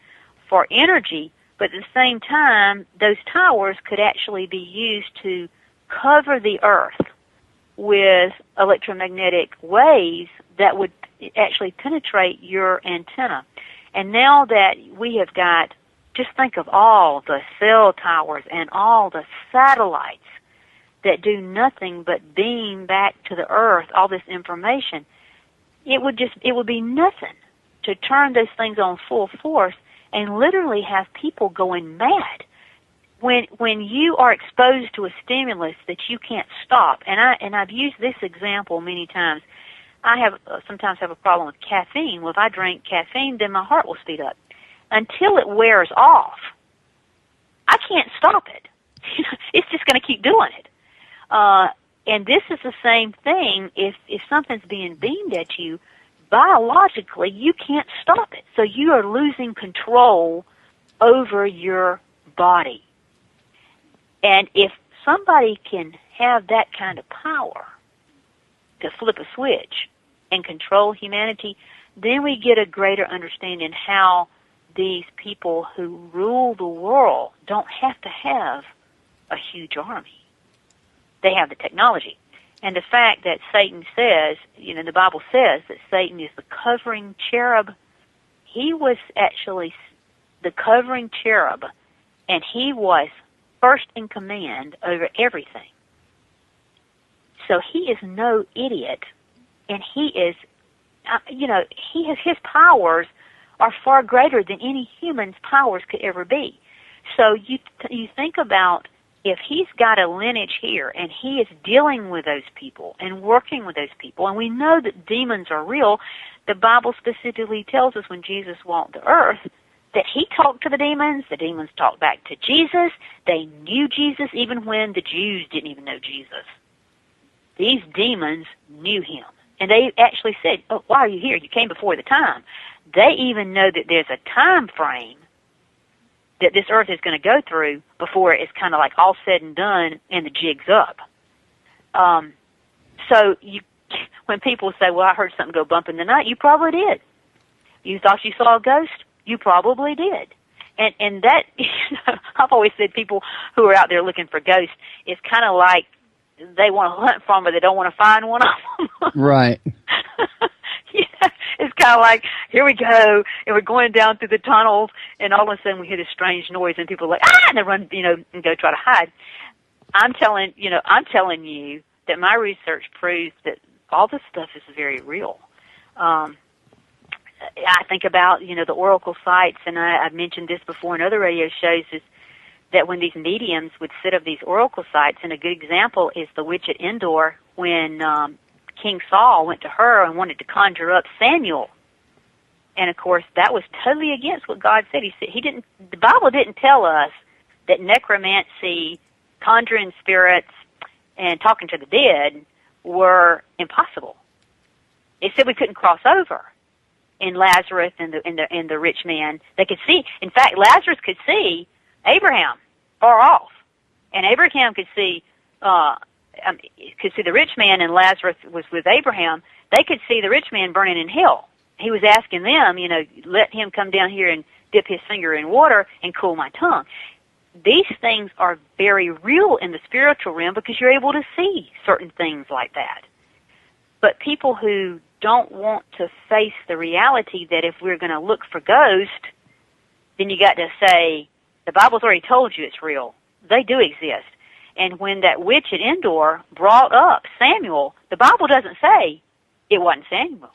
for energy, but at the same time, those towers could actually be used to cover the earth with electromagnetic waves that would actually penetrate your antenna. And now that we have got, just think of all the cell towers and all the satellites that do nothing but beam back to the earth all this information, it would be nothing to turn those things on full force and literally have people going mad. When you are exposed to a stimulus that you can't stop, and I've used this example many times. I sometimes have a problem with caffeine. Well, if I drink caffeine, then my heart will speed up. Until it wears off, I can't stop it. It's just going to keep doing it. And this is the same thing. If something's being beamed at you, biologically, you can't stop it. So you are losing control over your body. And if somebody can have that kind of power to flip a switch and control humanity, then we get a greater understanding how these people who rule the world don't have to have a huge army. They have the technology. And the fact that Satan says, the Bible says that Satan is the covering cherub. He was actually the covering cherub, and he was first in command over everything. So he is no idiot, and he is, his powers are far greater than any human's powers could ever be. So you think about, if he's got a lineage here and he is dealing with those people and working with those people, and we know that demons are real, the Bible specifically tells us when Jesus walked the earth that he talked to the demons talked back to Jesus, they knew Jesus even when the Jews didn't even know Jesus. These demons knew him. And they actually said, "Oh, why are you here? You came before the time." They even know that there's a time frame that this earth is going to go through before it's kind of like all said and done and the jig's up. So when people say, "Well, I heard something go bump in the night," you probably did. You thought you saw a ghost? You probably did. And that, I've always said people who are out there looking for ghosts, it's kind of like they want to hunt for them, but they don't want to find one of them. Right. Yeah, it's kind of like, here we go, and we're going down through the tunnels, and all of a sudden we hear this strange noise, and people are like, ah, and they run, and go try to hide. I'm telling you that my research proves that all this stuff is very real. I think about, the oracle sites, and I've mentioned this before in other radio shows, is that when these mediums would sit of these oracle sites, and a good example is the witch at Endor when King Saul went to her and wanted to conjure up Samuel. And of course, that was totally against what God said. The Bible didn't tell us that necromancy, conjuring spirits, and talking to the dead were impossible. It said we couldn't cross over. In Lazarus and the rich man, they could see. In fact, Lazarus could see Abraham far off. And Abraham could see the rich man, and Lazarus was with Abraham. They could see the rich man burning in hell. He was asking them, let him come down here and dip his finger in water and cool my tongue. These things are very real in the spiritual realm because you're able to see certain things like that. But people who don't want to face the reality that if we're going to look for ghosts, then you got to say, the Bible's already told you it's real. They do exist. And when that witch at Endor brought up Samuel, the Bible doesn't say it wasn't Samuel.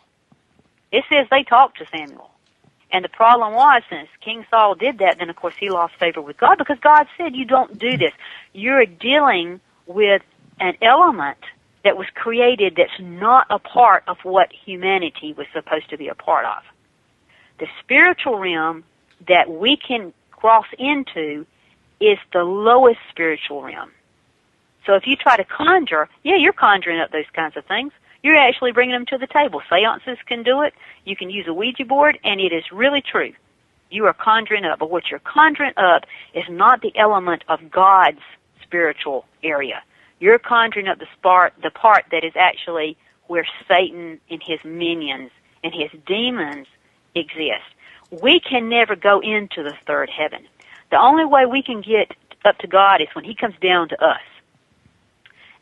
It says they talked to Samuel. And the problem was, since King Saul did that, then of course he lost favor with God because God said, you don't do this. You're dealing with an element that was created that's not a part of what humanity was supposed to be a part of. The spiritual realm that we can cross into is the lowest spiritual realm. So if you try to conjure, you're conjuring up those kinds of things. You're actually bringing them to the table. Seances can do it. You can use a Ouija board, and it is really true. You are conjuring up, but what you're conjuring up is not the element of God's spiritual area. You're conjuring up the part that is actually where Satan and his minions and his demons exist. We can never go into the third heaven. The only way we can get up to God is when he comes down to us.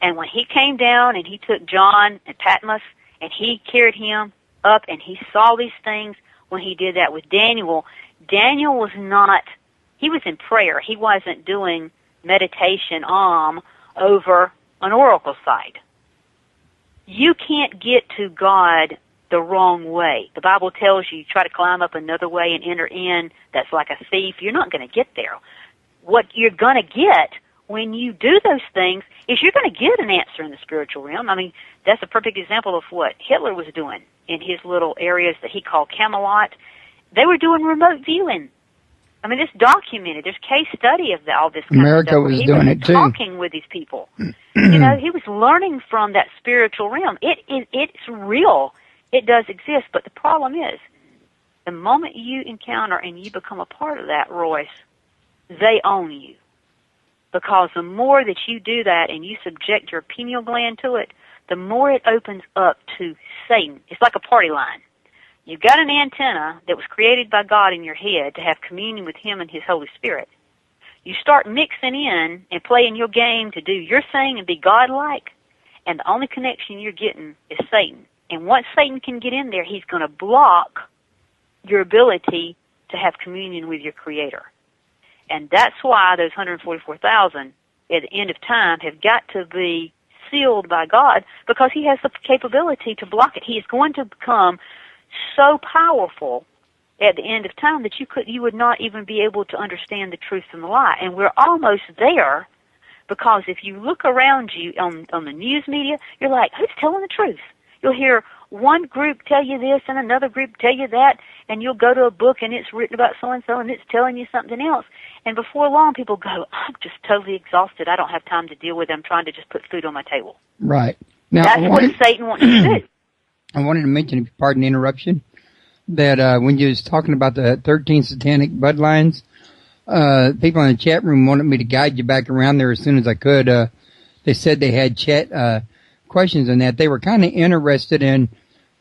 And when he came down and he took John and Patmos and he carried him up and he saw these things, when he did that with Daniel, Daniel was not, he was in prayer. He wasn't doing meditation over an oracle site. You can't get to God the wrong way. The Bible tells you try to climb up another way and enter in. That's like a thief. You're not going to get there. What you're going to get when you do those things is you're going to get an answer in the spiritual realm. I mean, that's a perfect example of what Hitler was doing in his little areas that he called Camelot. They were doing remote viewing. I mean, it's documented. There's case study of all this kind America of stuff. was doing it too. Talking with these people. He was learning from that spiritual realm. It's real. It does exist, but the problem is, the moment you encounter and you become a part of that, Royce, they own you. Because the more that you do that and you subject your pineal gland to it, the more it opens up to Satan. It's like a party line. You've got an antenna that was created by God in your head to have communion with him and his Holy Spirit. You start mixing in and playing your game to do your thing and be God-like, and the only connection you're getting is Satan. And once Satan can get in there, he's going to block your ability to have communion with your Creator. And that's why those 144,000 at the end of time have got to be sealed by God, because he has the capability to block it. He is going to become so powerful at the end of time that you would not even be able to understand the truth from the lie. And we're almost there, because if you look around you on the news media, you're like, who's telling the truth? You'll hear one group tell you this and another group tell you that, and you'll go to a book and it's written about so-and-so and it's telling you something else. And before long, people go, I'm just totally exhausted. I don't have time to deal with it. I'm trying to just put food on my table. Right. Now, that's what Satan wants you to do. I wanted to mention, if you pardon the interruption, that when you was talking about the 13 satanic bloodlines, people in the chat room wanted me to guide you back around there as soon as I could. They said they had chat questions on that. They were kind of interested in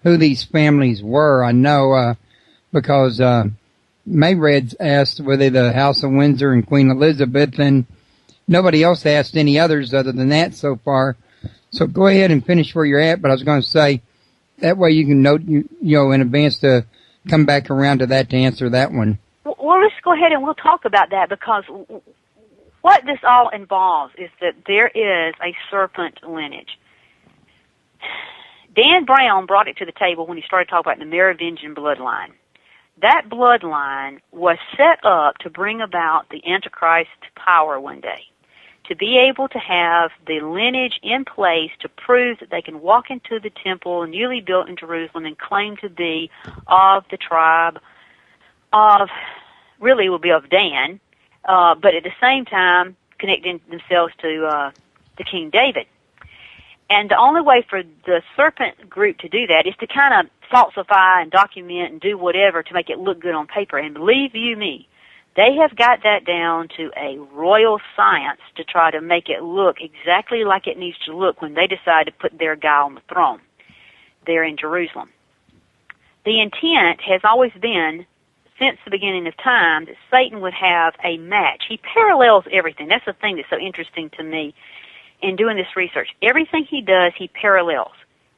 who these families were. I know because Mayred's asked whether the House of Windsor and Queen Elizabeth, and nobody else asked any others other than that so far. So go ahead and finish where you're at, but I was going to say, that way you can note, in advance to come back around to that to answer that one. Well, let's go ahead and we'll talk about that, because what this all involves is that there is a serpent lineage. Dan Brown brought it to the table when he started talking about the Merovingian bloodline. That bloodline was set up to bring about the Antichrist power one day, to be able to have the lineage in place to prove that they can walk into the temple newly built in Jerusalem and claim to be of the tribe of, really will be of Dan, but at the same time connecting themselves to King David. And the only way for the serpent group to do that is to kind of falsify and document and do whatever to make it look good on paper. And believe you me, They have got that down to a royal science to try to make it look exactly like it needs to look when they decide to put their guy on the throne there in Jerusalem. The intent has always been, since the beginning of time, that Satan would have a match. He parallels everything. That's the thing that's so interesting to me in doing this research. Everything he does, he parallels.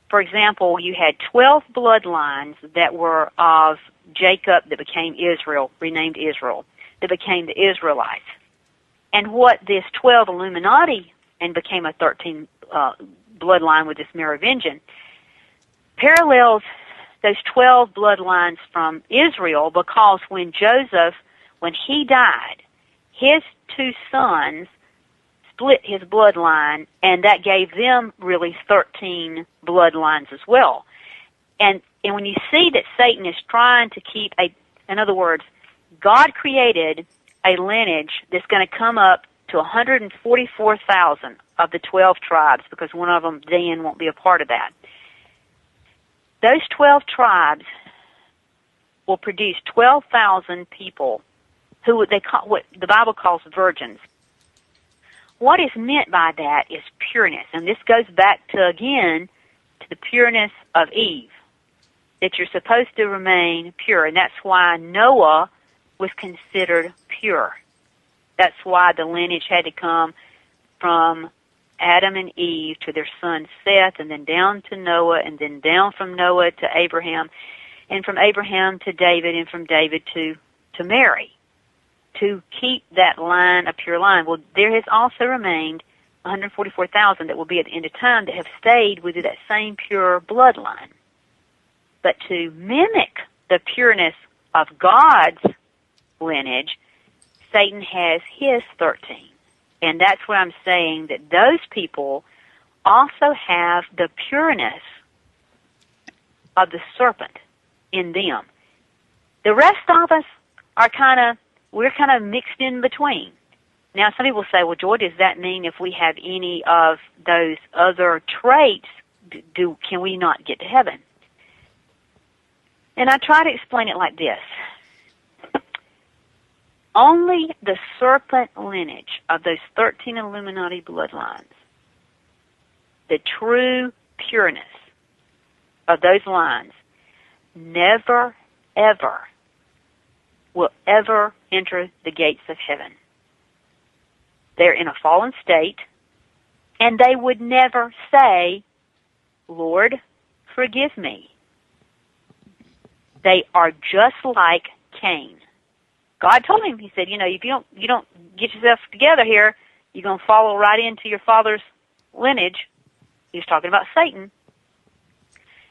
For example, you had 12 bloodlines that were of Jacob that became Israel, renamed Israel, that became the Israelites. And what this 12 Illuminati, and became a 13 bloodline with this Merovingian, parallels those 12 bloodlines from Israel, because when Joseph, when he died, his two sons split his bloodline, and that gave them really 13 bloodlines as well. And when you see that Satan is trying to keep in other words, God created a lineage that's going to come up to 144,000 of the 12 tribes, because one of them, Dan, won't be a part of that. Those 12 tribes will produce 12,000 people who what the Bible calls virgins. What is meant by that is pureness, and this goes back to, again, to the pureness of Eve, that you're supposed to remain pure, and that's why Noah was considered pure. That's why the lineage had to come from Adam and Eve to their son Seth, and then down to Noah, and then down from Noah to Abraham, and from Abraham to David, and from David to Mary, to keep that line a pure line. Well, there has also remained 144,000 that will be at the end of time that have stayed with that same pure bloodline. But to mimic the pureness of God's lineage, Satan has his 13. And that's what I'm saying, that those people also have the pureness of the serpent in them. The rest of us are we're kind of mixed in between. Now, some people say, well, Joy, does that mean if we have any of those other traits, can we not get to heaven? And I try to explain it like this. Only the serpent lineage of those 13 Illuminati bloodlines, the true pureness of those lines, never, ever will ever enter the gates of heaven. They're in a fallen state, and they would never say, Lord, forgive me. They are just like Cain. God told him, he said, if you don't get yourself together here, you're going to follow right into your father's lineage. He was talking about Satan.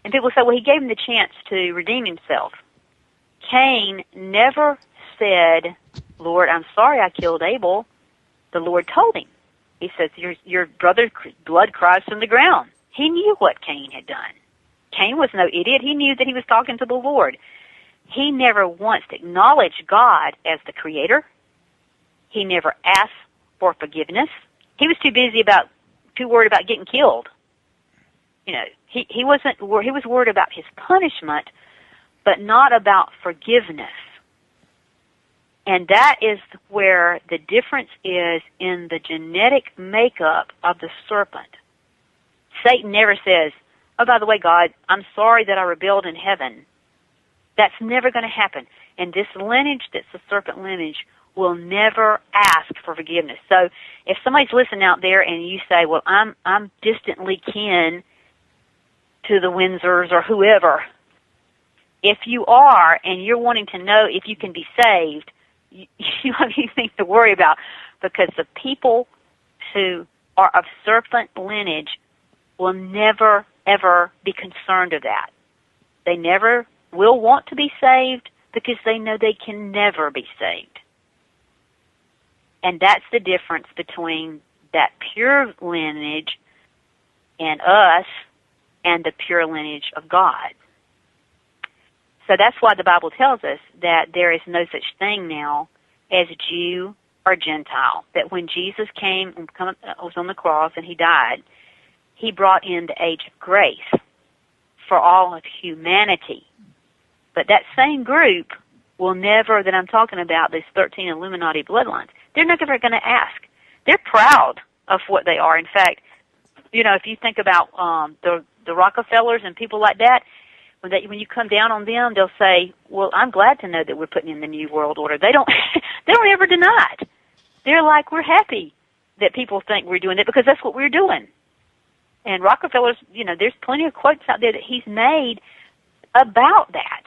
And people say, well, he gave him the chance to redeem himself. Cain never said, Lord, I'm sorry I killed Abel. The Lord told him. He says, your brother's blood cries from the ground. He knew what Cain had done. Cain was no idiot. He knew that he was talking to the Lord. He never once acknowledged God as the Creator. He never asked for forgiveness. He was too worried about getting killed. He was worried about his punishment, but not about forgiveness. And that is where the difference is in the genetic makeup of the serpent. Satan never says, oh, by the way, God, I'm sorry that I rebelled in heaven. That's never going to happen. And this lineage that's the serpent lineage will never ask for forgiveness. So if somebody's listening out there and you say, well, I'm distantly kin to the Windsors or whoever, if you are and you're wanting to know if you can be saved, you have anything to worry about, because the people who are of serpent lineage will never, ever be concerned of that. They never will want to be saved because they know they can never be saved. And that's the difference between that pure lineage and us and the pure lineage of God. So that's why the Bible tells us that there is no such thing now as Jew or Gentile. That when Jesus came and was on the cross and he died, he brought in the age of grace for all of humanity. But that same group will never, that I'm talking about, these 13 Illuminati bloodlines, they're never going to ask. They're proud of what they are. In fact, you know, if you think about the Rockefellers and people like that, when you come down on them, they'll say, "Well, I'm glad to know that we're putting in the New World Order." They don't they don't ever deny it. They're like, "We're happy that people think we're doing it because that's what we're doing." And Rockefeller's, you know, there's plenty of quotes out there that he's made about that.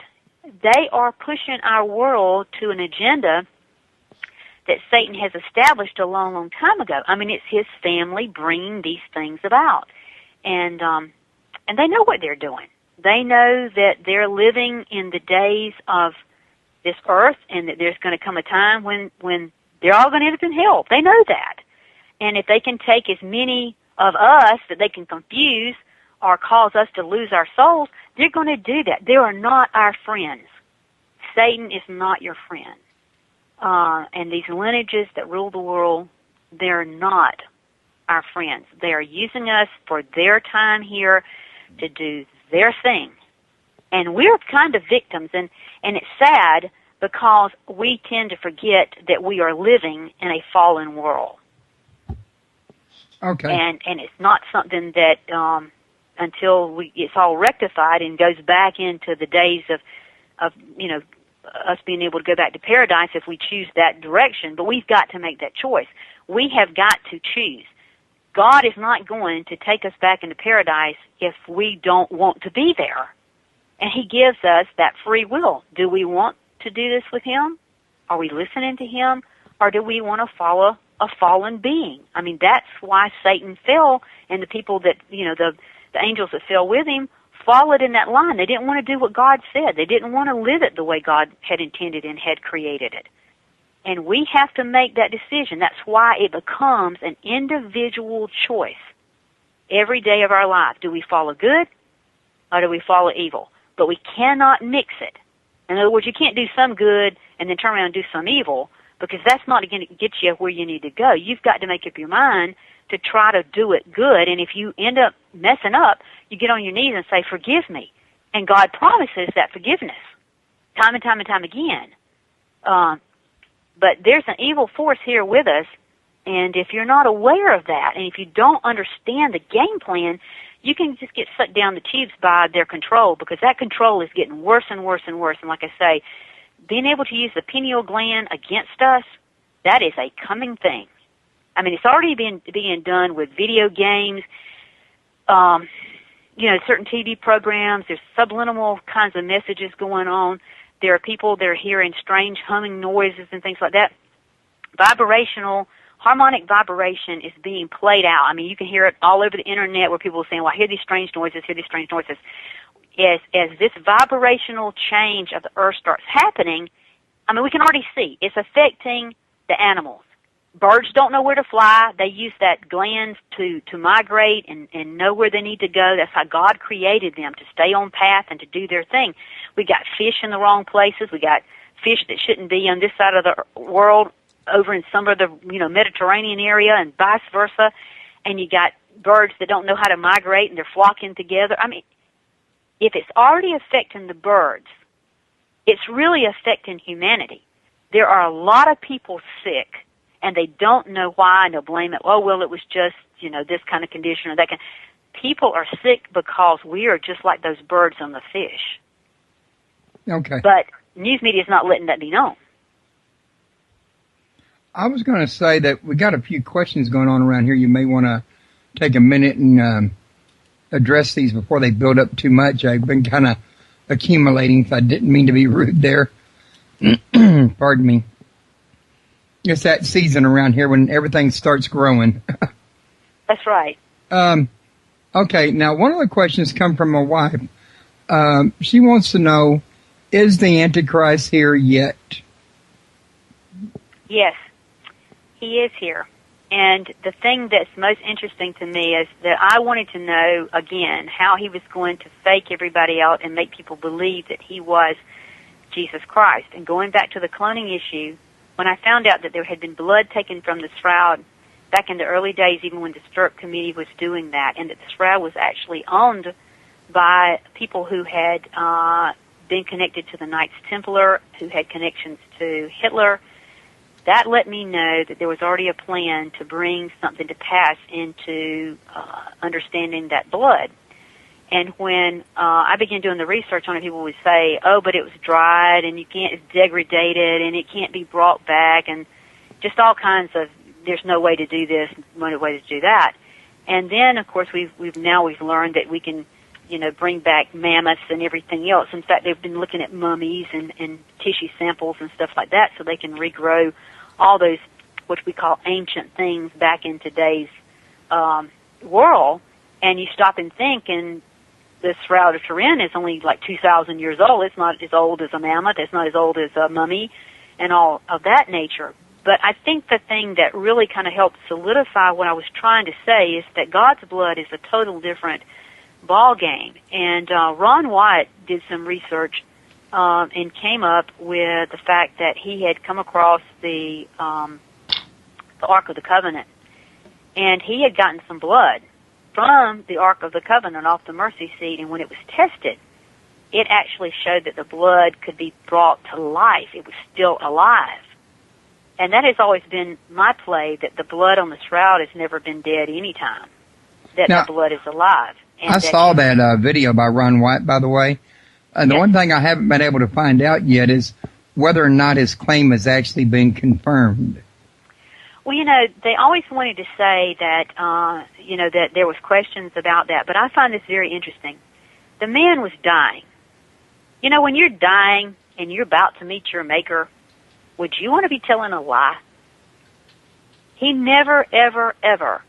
They are pushing our world to an agenda that Satan has established a long, long time ago. I mean, it's his family bringing these things about. And they know what they're doing. They know that they're living in the days of this earth and that there's going to come a time when they're all going to end up in hell. They know that. And if they can take as many of us that they can confuse or cause us to lose our souls, they're going to do that. They are not our friends. Satan is not your friend. And these lineages that rule the world, they're not our friends. They are using us for their time here to do their thing. And we're kind of victims, and it's sad because we tend to forget that we are living in a fallen world. Okay. And it's not something that until it's all rectified and goes back into the days of you know, us being able to go back to paradise if we choose that direction. But we've got to make that choice. We have got to choose. God is not going to take us back into paradise if we don't want to be there. And he gives us that free will. Do we want to do this with him? Are we listening to him? Or do we want to follow a fallen being? I mean, that's why Satan fell, and the people that, you know, the angels that fell with him followed in that line. They didn't want to do what God said. They didn't want to live it the way God had intended and had created it. And we have to make that decision. That's why it becomes an individual choice every day of our life. Do we follow good or do we follow evil? But we cannot mix it. In other words, you can't do some good and then turn around and do some evil, because that's not going to get you where you need to go. You've got to make up your mind to try to do it good. And if you end up messing up, you get on your knees and say, "Forgive me." And God promises that forgiveness time and time and time again. But there's an evil force here with us, and if you're not aware of that, and if you don't understand the game plan, you can just get sucked down the tubes by their control, because that control is getting worse and worse and worse. And like I say, being able to use the pineal gland against us, that is a coming thing. I mean, it's already being done with video games, you know, certain TV programs. There's subliminal kinds of messages going on. There are people that are hearing strange humming noises and things like that. Harmonic vibration is being played out. I mean, you can hear it all over the internet where people are saying, "Well, I hear these strange noises, hear these strange noises." As this vibrational change of the earth starts happening, I mean, we can already see it's affecting the animals. Birds don't know where to fly. They use that gland to migrate and know where they need to go. That's how God created them, to stay on path and to do their thing. We got fish in the wrong places. We got fish that shouldn't be on this side of the world over in some of the, you know, Mediterranean area, and vice versa. And you got birds that don't know how to migrate, and they're flocking together. I mean, if it's already affecting the birds, it's really affecting humanity. There are a lot of people sick, and they don't know why, and they'll blame it. Oh, well, it was just, you know, this kind of condition or that kind. People are sick because we are just like those birds on the fish. Okay. But news media is not letting that be known. I was going to say that we got a few questions going on around here. You may want to take a minute and address these before they build up too much. I've been kind of accumulating, so I didn't mean to be rude there. Pardon me. It's that season around here when everything starts growing. That's right. Okay, now one of the questions come from my wife. She wants to know, is the Antichrist here yet? Yes, he is here. And the thing that's most interesting to me is that I wanted to know, again, how he was going to fake everybody out and make people believe that he was Jesus Christ. And going back to the cloning issue, when I found out that there had been blood taken from the shroud back in the early days, even when the Stirrup Committee was doing that, and that the shroud was actually owned by people who had been connected to the Knights Templar, who had connections to Hitler. That let me know that there was already a plan to bring something to pass into understanding that blood. And when I began doing the research on it, people would say, oh, but it was dried and it's degraded and it can't be brought back, and just all kinds of, there's no way to do this, no way to do that. And then, of course, we've learned that we can, bring back mammoths and everything else. In fact, they've been looking at mummies and tissue samples and stuff like that, so they can regrow all those, what we call ancient things, back in today's world. And you stop and think, and the Shroud of Turin is only like 2,000 years old. It's not as old as a mammoth. It's not as old as a mummy and all of that nature. But I think the thing that really kind of helped solidify what I was trying to say is that God's blood is a total different ball game. And Ron White did some research and came up with the fact that he had come across the Ark of the Covenant, and he had gotten some blood from the Ark of the Covenant off the mercy seat, and when it was tested, it actually showed that the blood could be brought to life. It was still alive. And that has always been my play, that the blood on the shroud has never been dead any time, that now, the blood is alive. And I saw that video by Ron White, by the way. And the one thing I haven't been able to find out yet is whether or not his claim has actually been confirmed. Well, they always wanted to say that, that there was questions about that, but I find this very interesting. The man was dying. When you're dying and you're about to meet your Maker, would you want to be telling a lie? He never, ever, ever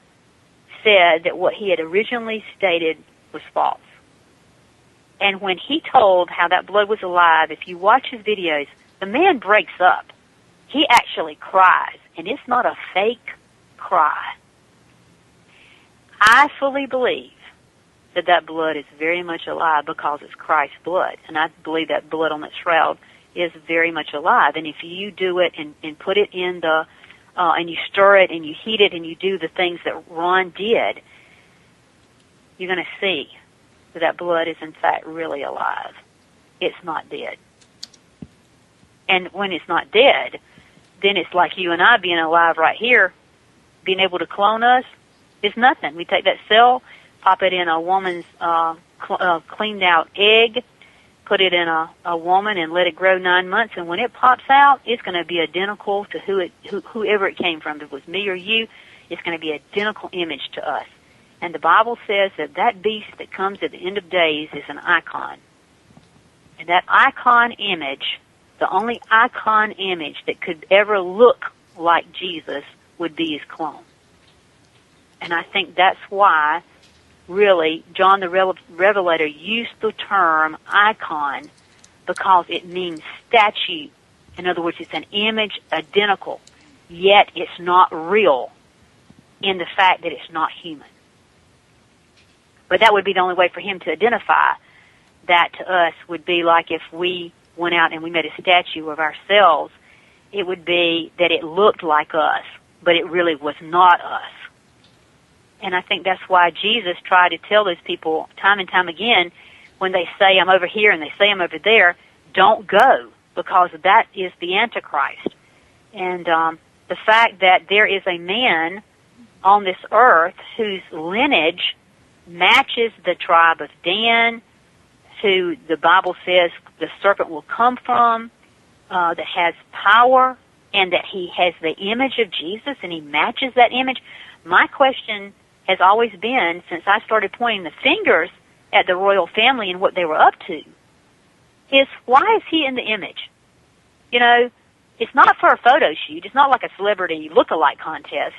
said that what he had originally stated was false. And when he told how that blood was alive, if you watch his videos, the man breaks up. He actually cries, and it's not a fake cry. I fully believe that blood is very much alive because it's Christ's blood, and I believe that blood on that shroud is very much alive. And if you do it and put it in the, and you stir it and you heat it and you do the things that Ron did, you're going to see that blood is in fact really alive. It's not dead. And when it's not dead, then it's like you and I being alive right here, being able to clone us is nothing. We take that cell, pop it in a woman's cleaned out egg, put it in a woman and let it grow 9 months, and when it pops out, it's going to be identical to whoever it came from. If it was me or you, it's going to be identical image to us. And the Bible says that beast that comes at the end of days is an icon. And that icon image, the only icon image that could ever look like Jesus, would be his clone. And I think that's why, really, John the Revelator used the term icon, because it means statue. In other words, it's an image identical, yet it's not real in the fact that it's not human. But that would be the only way for him to identify that to us, would be like if we went out and we made a statue of ourselves, it would be that it looked like us, but it really was not us. And I think that's why Jesus tried to tell those people time and time again, when they say, I'm over here, and they say, I'm over there, don't go, because that is the Antichrist. And the fact that there is a man on this earth whose lineage matches the tribe of Dan, who the Bible says the serpent will come from, that has power, and that he has the image of Jesus, and he matches that image. My question has always been, since I started pointing the fingers at the royal family and what they were up to, is why is he in the image? It's not for a photo shoot. It's not like a celebrity look-alike contest.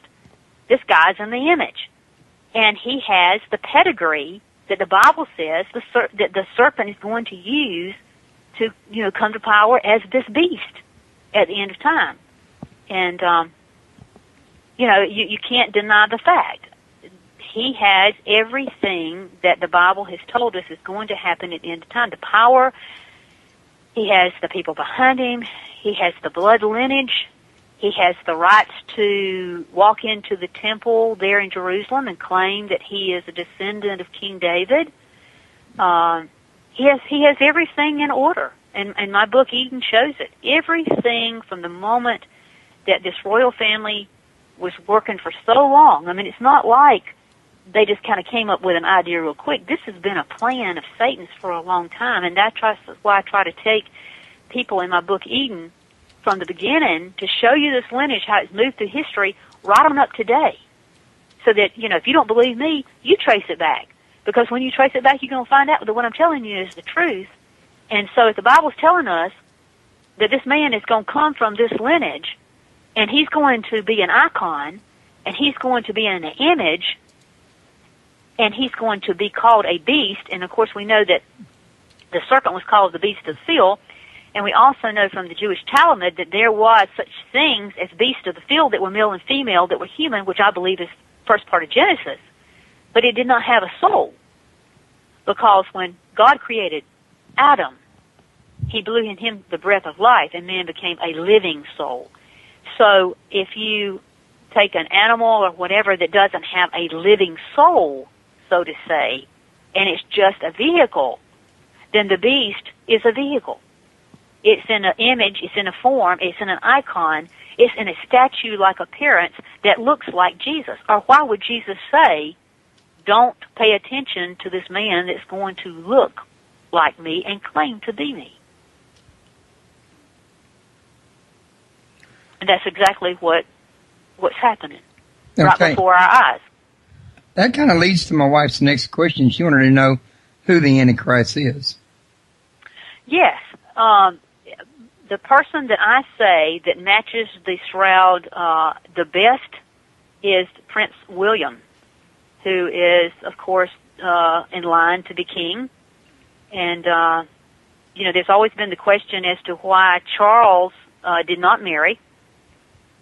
This guy's in the image. And he has the pedigree that the Bible says that the serpent is going to use to, come to power as this beast at the end of time. And, you can't deny the fact. He has everything that the Bible has told us is going to happen at the end of time. The power, he has the people behind him, he has the blood lineage, he has the rights to walk into the temple there in Jerusalem and claim that he is a descendant of King David. He has everything in order. And my book, Eden, shows it. Everything from the moment that this royal family was working for so long. I mean, it's not like they just kind of came up with an idea real quick. This has been a plan of Satan's for a long time, and that's why I try to take people in my book, Eden, from the beginning to show you this lineage, how it's moved through history, right on up today. So that, if you don't believe me, you trace it back. Because when you trace it back, you're going to find out that what I'm telling you is the truth. And so if the Bible's telling us that this man is going to come from this lineage, and he's going to be an icon, and he's going to be an image, and he's going to be called a beast, and of course we know that the serpent was called the beast of the field, and we also know from the Jewish Talmud that there was such things as beasts of the field that were male and female, that were human, which I believe is first part of Genesis. But it did not have a soul, because when God created Adam, he blew in him the breath of life, and man became a living soul. So if you take an animal or whatever that doesn't have a living soul, so to say, and it's just a vehicle, then the beast is a vehicle. It's in an image, it's in a form, it's in an icon, it's in a statue-like appearance that looks like Jesus. Or why would Jesus say, don't pay attention to this man that's going to look like me and claim to be me? And that's exactly what's happening right before our eyes. That kind of leads to my wife's next question. She wanted to know who the Antichrist is. Yes. The person that I say that matches the shroud the best is Prince William, who is, of course, in line to be king. And, there's always been the question as to why Charles did not marry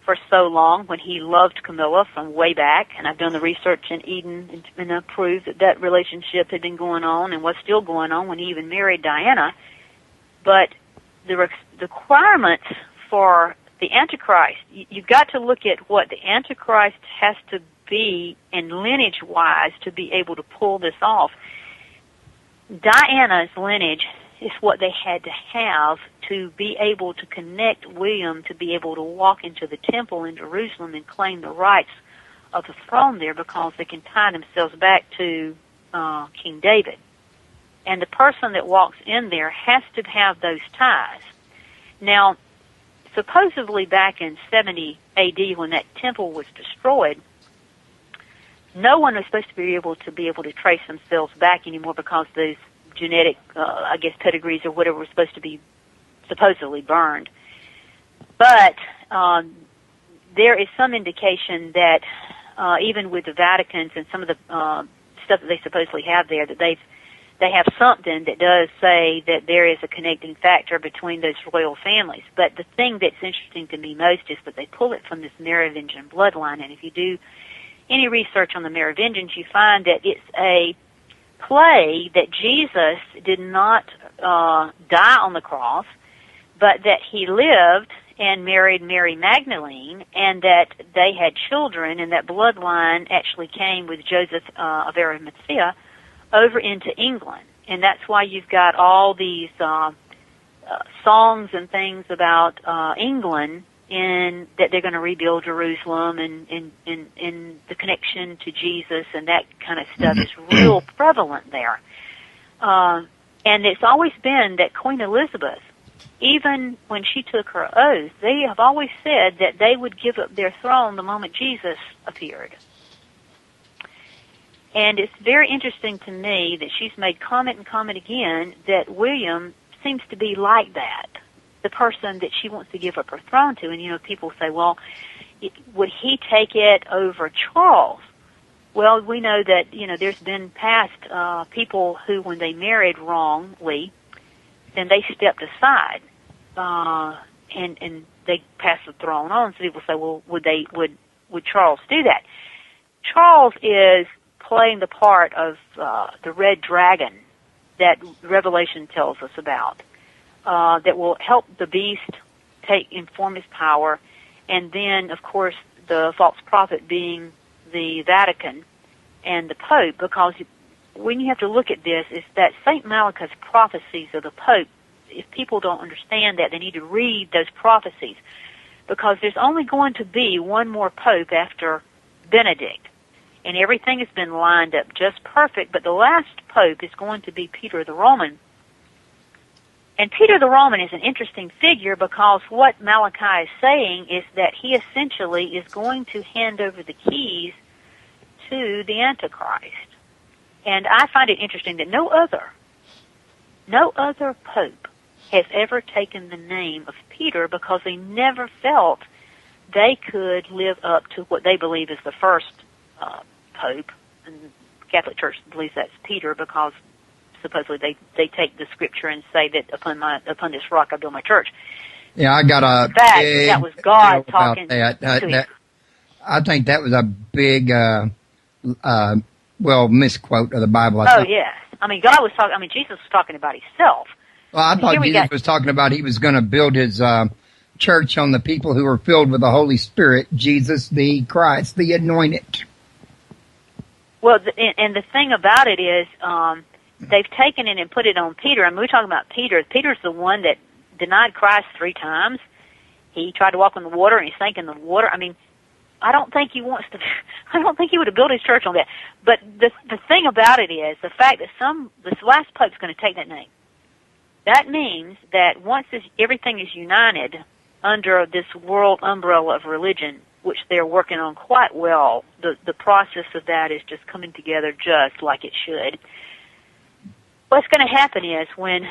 for so long when he loved Camilla from way back. And I've done the research in Eden and I've proved that relationship had been going on and was still going on when he even married Diana. But the requirements for the Antichrist, you've got to look at what the Antichrist has to be and lineage-wise to be able to pull this off. Diana's lineage is what they had to have to be able to connect William to be able to walk into the temple in Jerusalem and claim the rights of the throne there, because they can tie themselves back to King David. And the person that walks in there has to have those ties. Now, supposedly back in 70 A.D. when that temple was destroyed, no one was supposed to be able to trace themselves back anymore, because those genetic, pedigrees or whatever were supposed to be supposedly burned. But there is some indication that even with the Vaticans and some of the stuff that they supposedly have there, that they have something that does say that there is a connecting factor between those royal families. But the thing that's interesting to me most is that they pull it from this Merovingian bloodline. And if you do any research on the Merovingians, you find that it's a play that Jesus did not die on the cross, but that he lived and married Mary Magdalene, and that they had children, and that bloodline actually came with Joseph of Arimathea over into England. And that's why you've got all these songs and things about England, in that they're going to rebuild Jerusalem, and the connection to Jesus and that kind of stuff is real prevalent there. And it's always been that Queen Elizabeth, even when she took her oath, they have always said that they would give up their throne the moment Jesus appeared. And it's very interesting to me that she's made comment and comment again that William seems to be like that, the person that she wants to give up her throne to. And, people say, well, would he take it over Charles? Well, we know that, there's been past people who, when they married wrongly, then they stepped aside, and they passed the throne on. So people say, well, would Charles do that? Charles is playing the part of the red dragon that Revelation tells us about, that will help the beast inform his power, and then, of course, the false prophet being the Vatican and the Pope, because when you have to look at this is that St. Malachi's prophecies of the Pope, if people don't understand that, they need to read those prophecies, because there's only going to be one more Pope after Benedict, and everything has been lined up just perfect, but the last Pope is going to be Peter the Roman. And Peter the Roman is an interesting figure because what Malachi is saying is that he essentially is going to hand over the keys to the Antichrist. And I find it interesting that no other Pope has ever taken the name of Peter because they never felt they could live up to what they believe is the first Pope. And the Catholic Church believes that's Peter because supposedly they take the scripture and say that upon this rock I build my church. Yeah, I got a In fact, big that was God deal talking about that. to him. I think that was a big, misquote of the Bible. Yes. I mean, God was talking. I mean, Jesus was talking about himself. Well, I thought Jesus was talking about he was going to build his church on the people who were filled with the Holy Spirit, Jesus the Christ, the Anointed. Well, and the thing about it is, they've taken it and put it on Peter. I mean, we're talking about Peter. Peter's the one that denied Christ 3 times. He tried to walk on the water and he sank in the water. I mean, I don't think he wants to. I don't think he would have built his church on that. But the thing about it is the fact that this last Pope's going to take that name. That means that once everything is united under this world umbrella of religion, which they're working on quite well, the process of that is just coming together just like it should. What's going to happen is when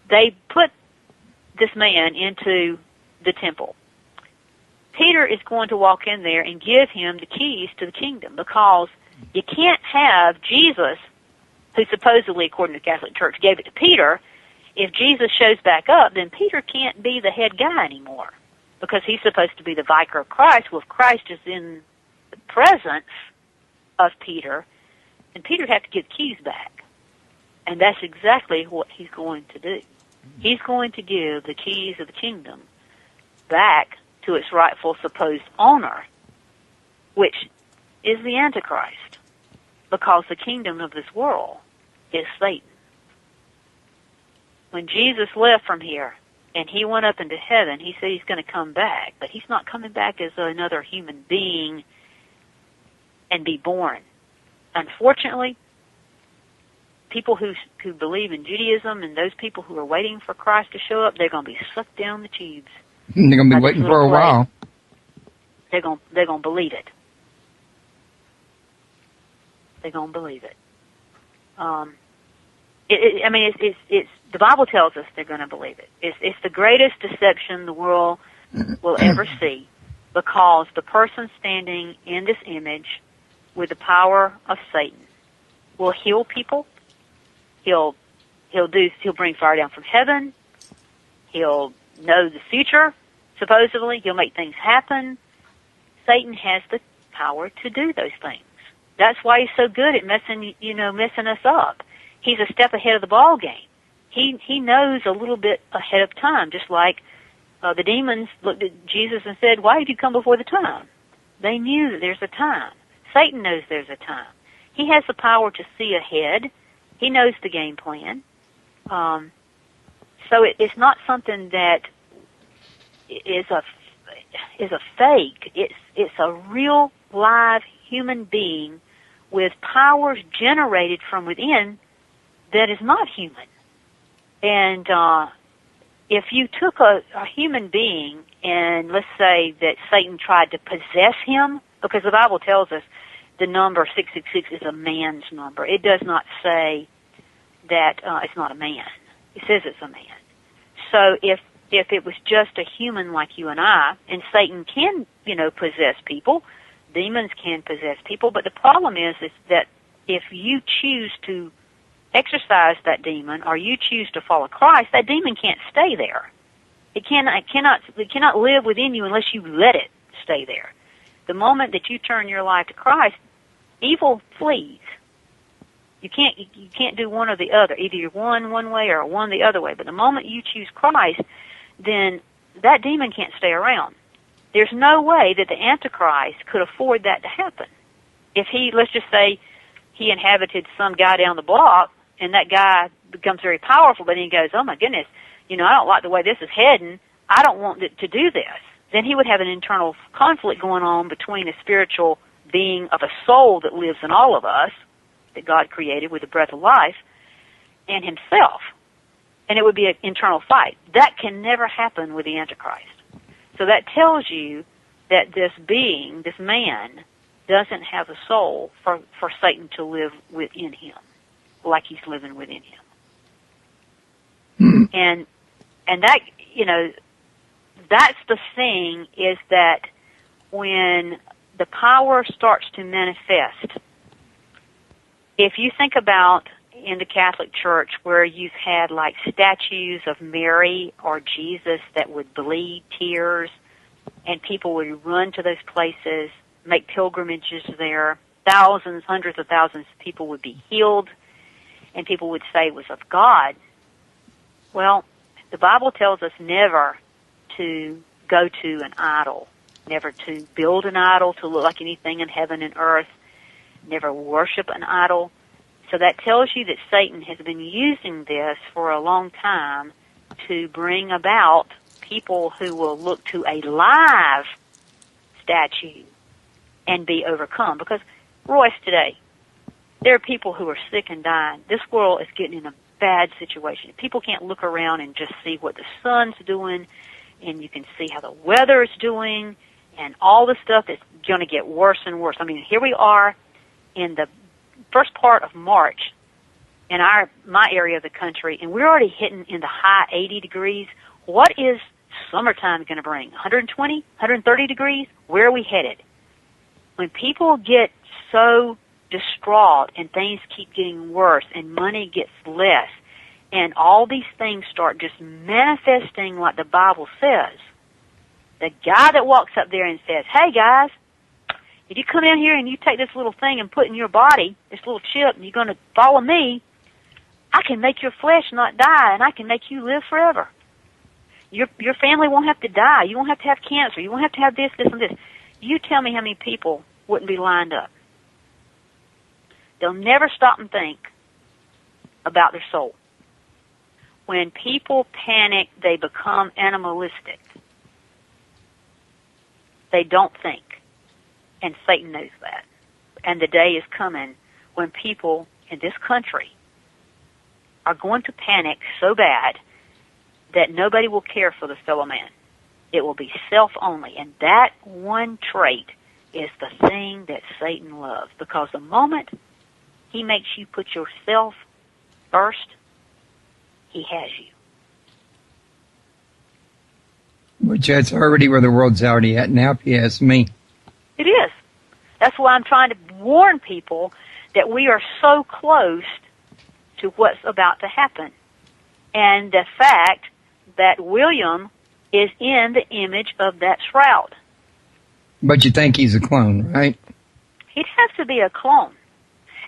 they put this man into the temple, Peter is going to walk in there and give him the keys to the kingdom, because you can't have Jesus, who supposedly, according to the Catholic Church, gave it to Peter. If Jesus shows back up, then Peter can't be the head guy anymore, because he's supposed to be the vicar of Christ. Well, if Christ is in the presence of Peter, then Peter would have to get the keys back. And that's exactly what he's going to do. He's going to give the keys of the kingdom back to its rightful supposed owner, which is the Antichrist, because the kingdom of this world is Satan. When Jesus left from here and he went up into heaven, he said he's going to come back, but he's not coming back as another human being and be born. Unfortunately, people who believe in Judaism and those people who are waiting for Christ to show up, they're going to be sucked down the tubes. They're going to be waiting for a while. They're going to believe it. They're going to believe it. It's the Bible tells us they're going to believe it. It's the greatest deception the world will ever see, because the person standing in this image with the power of Satan will heal people. He'll bring fire down from heaven. He'll know the future, supposedly. He'll make things happen. Satan has the power to do those things. That's why he's so good at messing us up. He's a step ahead of the ball game. He knows a little bit ahead of time, just like the demons looked at Jesus and said, "Why did you come before the time?" They knew that there's a time. Satan knows there's a time. He has the power to see ahead. He knows the game plan. So it's not something that is a fake. It's a real live human being with powers generated from within that is not human. And if you took a human being and let's say that Satan tried to possess him, because the Bible tells us the number 666 is a man's number. It does not say that it's not a man. It says it's a man. So if it was just a human like you and I, and Satan can, possess people, demons can possess people, but the problem is that if you choose to exorcise that demon or you choose to follow Christ, that demon can't stay there. It cannot live within you unless you let it stay there. The moment that you turn your life to Christ, evil flees. You can't do one or the other. Either you're one way or one the other way. But the moment you choose Christ, then that demon can't stay around. There's no way that the Antichrist could afford that to happen. If let's just say, he inhabited some guy down the block, and that guy becomes very powerful, but then he goes, oh my goodness, I don't like the way this is heading. I don't want to do this. Then he would have an internal conflict going on between a spiritual being of a soul that lives in all of us, that God created with the breath of life, and himself. And it would be an internal fight. That can never happen with the Antichrist. So that tells you that this being, this man, doesn't have a soul for Satan to live within him, like he's living within him. And that, that's the thing, is that when the power starts to manifest, if you think about in the Catholic Church where you've had like statues of Mary or Jesus that would bleed tears, and people would run to those places, make pilgrimages there, thousands, hundreds of thousands of people would be healed, and people would say it was of God. Well, the Bible tells us never to go to an idol, never to build an idol to look like anything in heaven and earth, never worship an idol. So that tells you that Satan has been using this for a long time to bring about people who will look to a live statue and be overcome. Because, Royce, today, there are people who are sick and dying. This world is getting in a bad situation. People can't look around and just see what the sun's doing, and you can see how the weather is doing, and all the stuff is going to get worse and worse. I mean, here we are in the first part of March in my area of the country, and we're already hitting in the high 80 degrees. What is summertime going to bring? 120, 130 degrees? Where are we headed? When people get so distraught and things keep getting worse and money gets less and all these things start just manifesting like the Bible says, the guy that walks up there and says, hey guys, if you come in here and you take this little thing and put in your body, this little chip, and you're going to follow me, I can make your flesh not die, and I can make you live forever. Your family won't have to die. You won't have to have cancer. You won't have to have this, this, and this. You tell me how many people wouldn't be lined up. They'll never stop and think about their soul. When people panic, they become animalistic. They don't think. And Satan knows that. And the day is coming when people in this country are going to panic so bad that nobody will care for the fellow man. It will be self only. And that one trait is the thing that Satan loves. Because the moment he makes you put yourself first, he has you. Which that's already where the world's already at now, if you ask me. It is. That's why I'm trying to warn people that we are so close to what's about to happen. And the fact that William is in the image of that shroud. But you think he's a clone, right? He'd have to be a clone.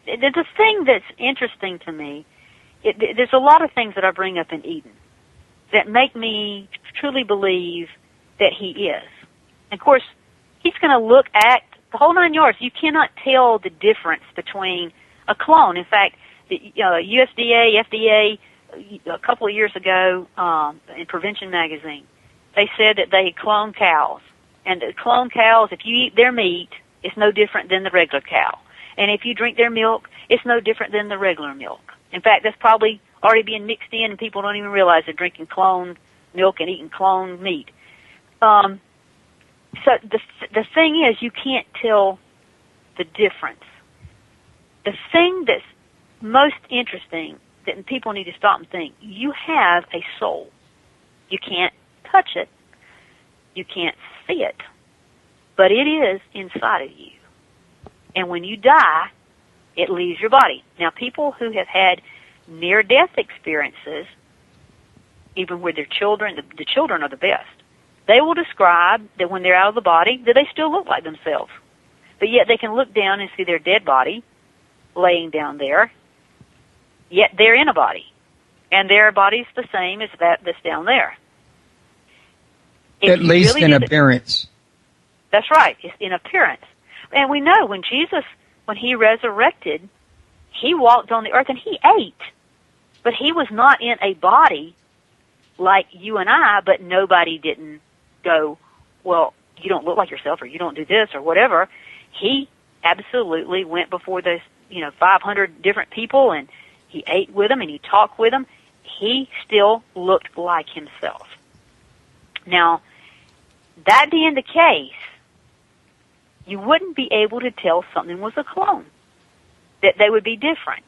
The thing that's interesting to me, there's a lot of things that I bring up in Eden that make me truly believe that he is. And of course, he's going to look at the whole 9 yards. You cannot tell the difference between a clone. In fact, the USDA, FDA, a couple of years ago in Prevention Magazine, they said that they had cloned cows. And the cloned cows, if you eat their meat, it's no different than the regular cow. And if you drink their milk, it's no different than the regular milk. In fact, that's probably already being mixed in, and people don't even realize they're drinking cloned milk and eating cloned meat. So the thing is, you can't tell the difference. The thing that's most interesting that people need to stop and think, you have a soul. You can't touch it. You can't see it. But it is inside of you. And when you die, it leaves your body. Now, people who have had near-death experiences, even with their children, the children are the best. They will describe that when they're out of the body, that they still look like themselves. But yet they can look down and see their dead body laying down there, yet they're in a body. And their body's the same as that's down there. At least in appearance. That's right. It's in appearance. And we know when Jesus, when he resurrected, he walked on the earth and he ate. But he was not in a body like you and I, but nobody didn't go, well, you don't look like yourself, or you don't do this, or whatever. He absolutely went before those, 500 different people, and he ate with them, and he talked with them. He still looked like himself. Now, that being the case, you wouldn't be able to tell something was a clone, that they would be different.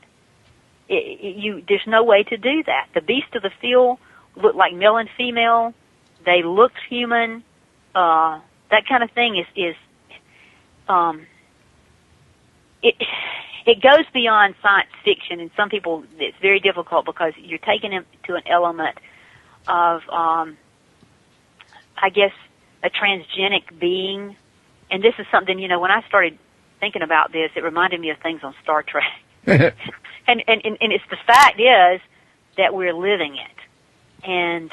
There's no way to do that. The beasts of the field look like male and female. They looked human. That kind of thing it goes beyond science fiction, and some people, it's very difficult because you're taking it to an element of, I guess, a transgenic being. And this is something, when I started thinking about this, it reminded me of things on Star Trek. and it's the fact is that we're living it. And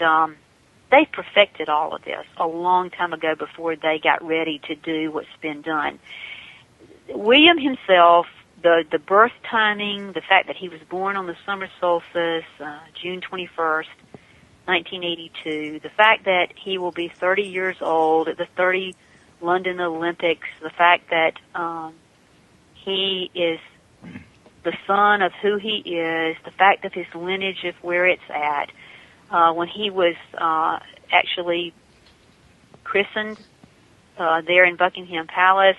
they perfected all of this a long time ago before they got ready to do what's been done. William himself, the birth timing, the fact that he was born on the summer solstice, June 21st, 1982, the fact that he will be 30 years old at the 30 London Olympics, the fact that he is the son of who he is, the fact of his lineage of where it's at, when he was actually christened there in Buckingham Palace,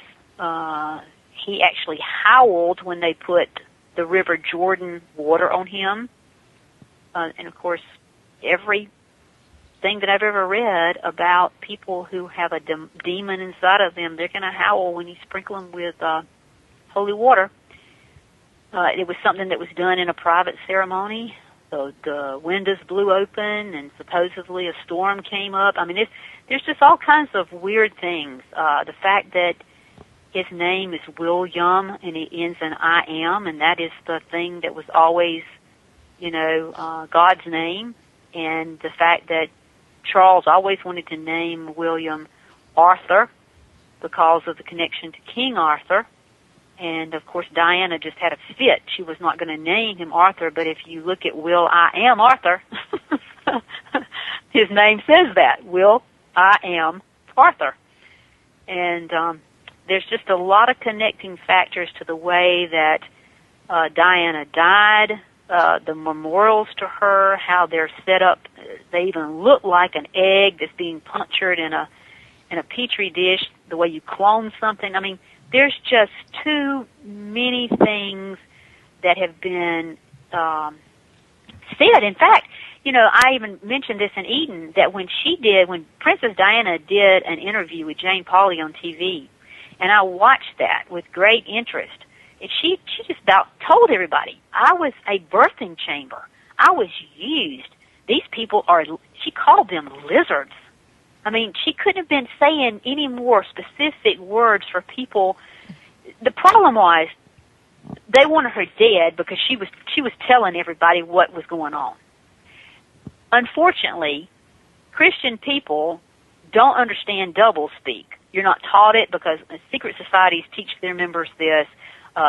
he actually howled when they put the River Jordan water on him. And, of course, everything that I've ever read about people who have a demon inside of them, they're going to howl when you sprinkle them with holy water. It was something that was done in a private ceremony. So the windows blew open, and supposedly a storm came up. I mean, there's just all kinds of weird things. The fact that his name is William, and it ends in I am, and that is the thing that was always, God's name. And the fact that Charles always wanted to name William Arthur because of the connection to King Arthur. And, of course, Diana just had a fit. She was not going to name him Arthur, but if you look at Will I Am Arthur, his name says that, Will I Am Arthur. And there's just a lot of connecting factors to the way that Diana died, the memorials to her, how they're set up. They even look like an egg that's being punctured in a petri dish, the way you clone something. I mean, there's just too many things that have been said. In fact, I even mentioned this in Eden, that when Princess Diana did an interview with Jane Pauley on TV, and I watched that with great interest, and she just about told everybody, I was a birthing chamber. I was used. These people she called them lizards. I mean, she couldn't have been saying any more specific words for people. The problem was they wanted her dead because she was telling everybody what was going on. Unfortunately, Christian people don't understand doublespeak. You're not taught it because secret societies teach their members this.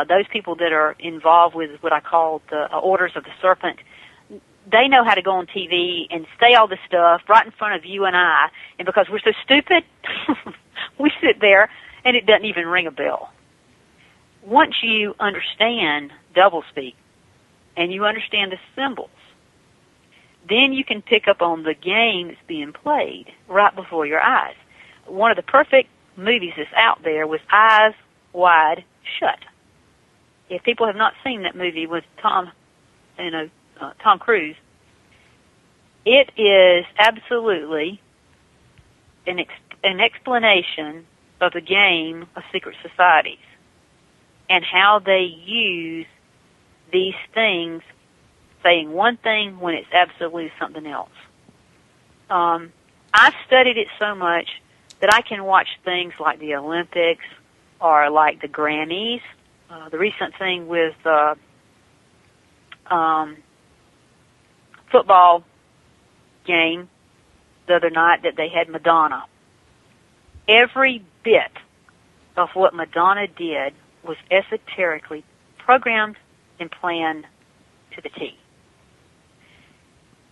Those people that are involved with what I call the Orders of the Serpent, they know how to go on TV and say all this stuff right in front of you and I, and because we're so stupid, we sit there and it doesn't even ring a bell. Once you understand doublespeak and you understand the symbols, then you can pick up on the game that's being played right before your eyes. One of the perfect movies that's out there was Eyes Wide Shut. If people have not seen that movie with Tom Cruise, it is absolutely an explanation of the game of secret societies and how they use these things, saying one thing when it's absolutely something else. I've studied it so much that I can watch things like the Olympics or like the Grammys. The recent thing with football game the other night that they had Madonna. Every bit of what Madonna did was esoterically programmed and plan to the T.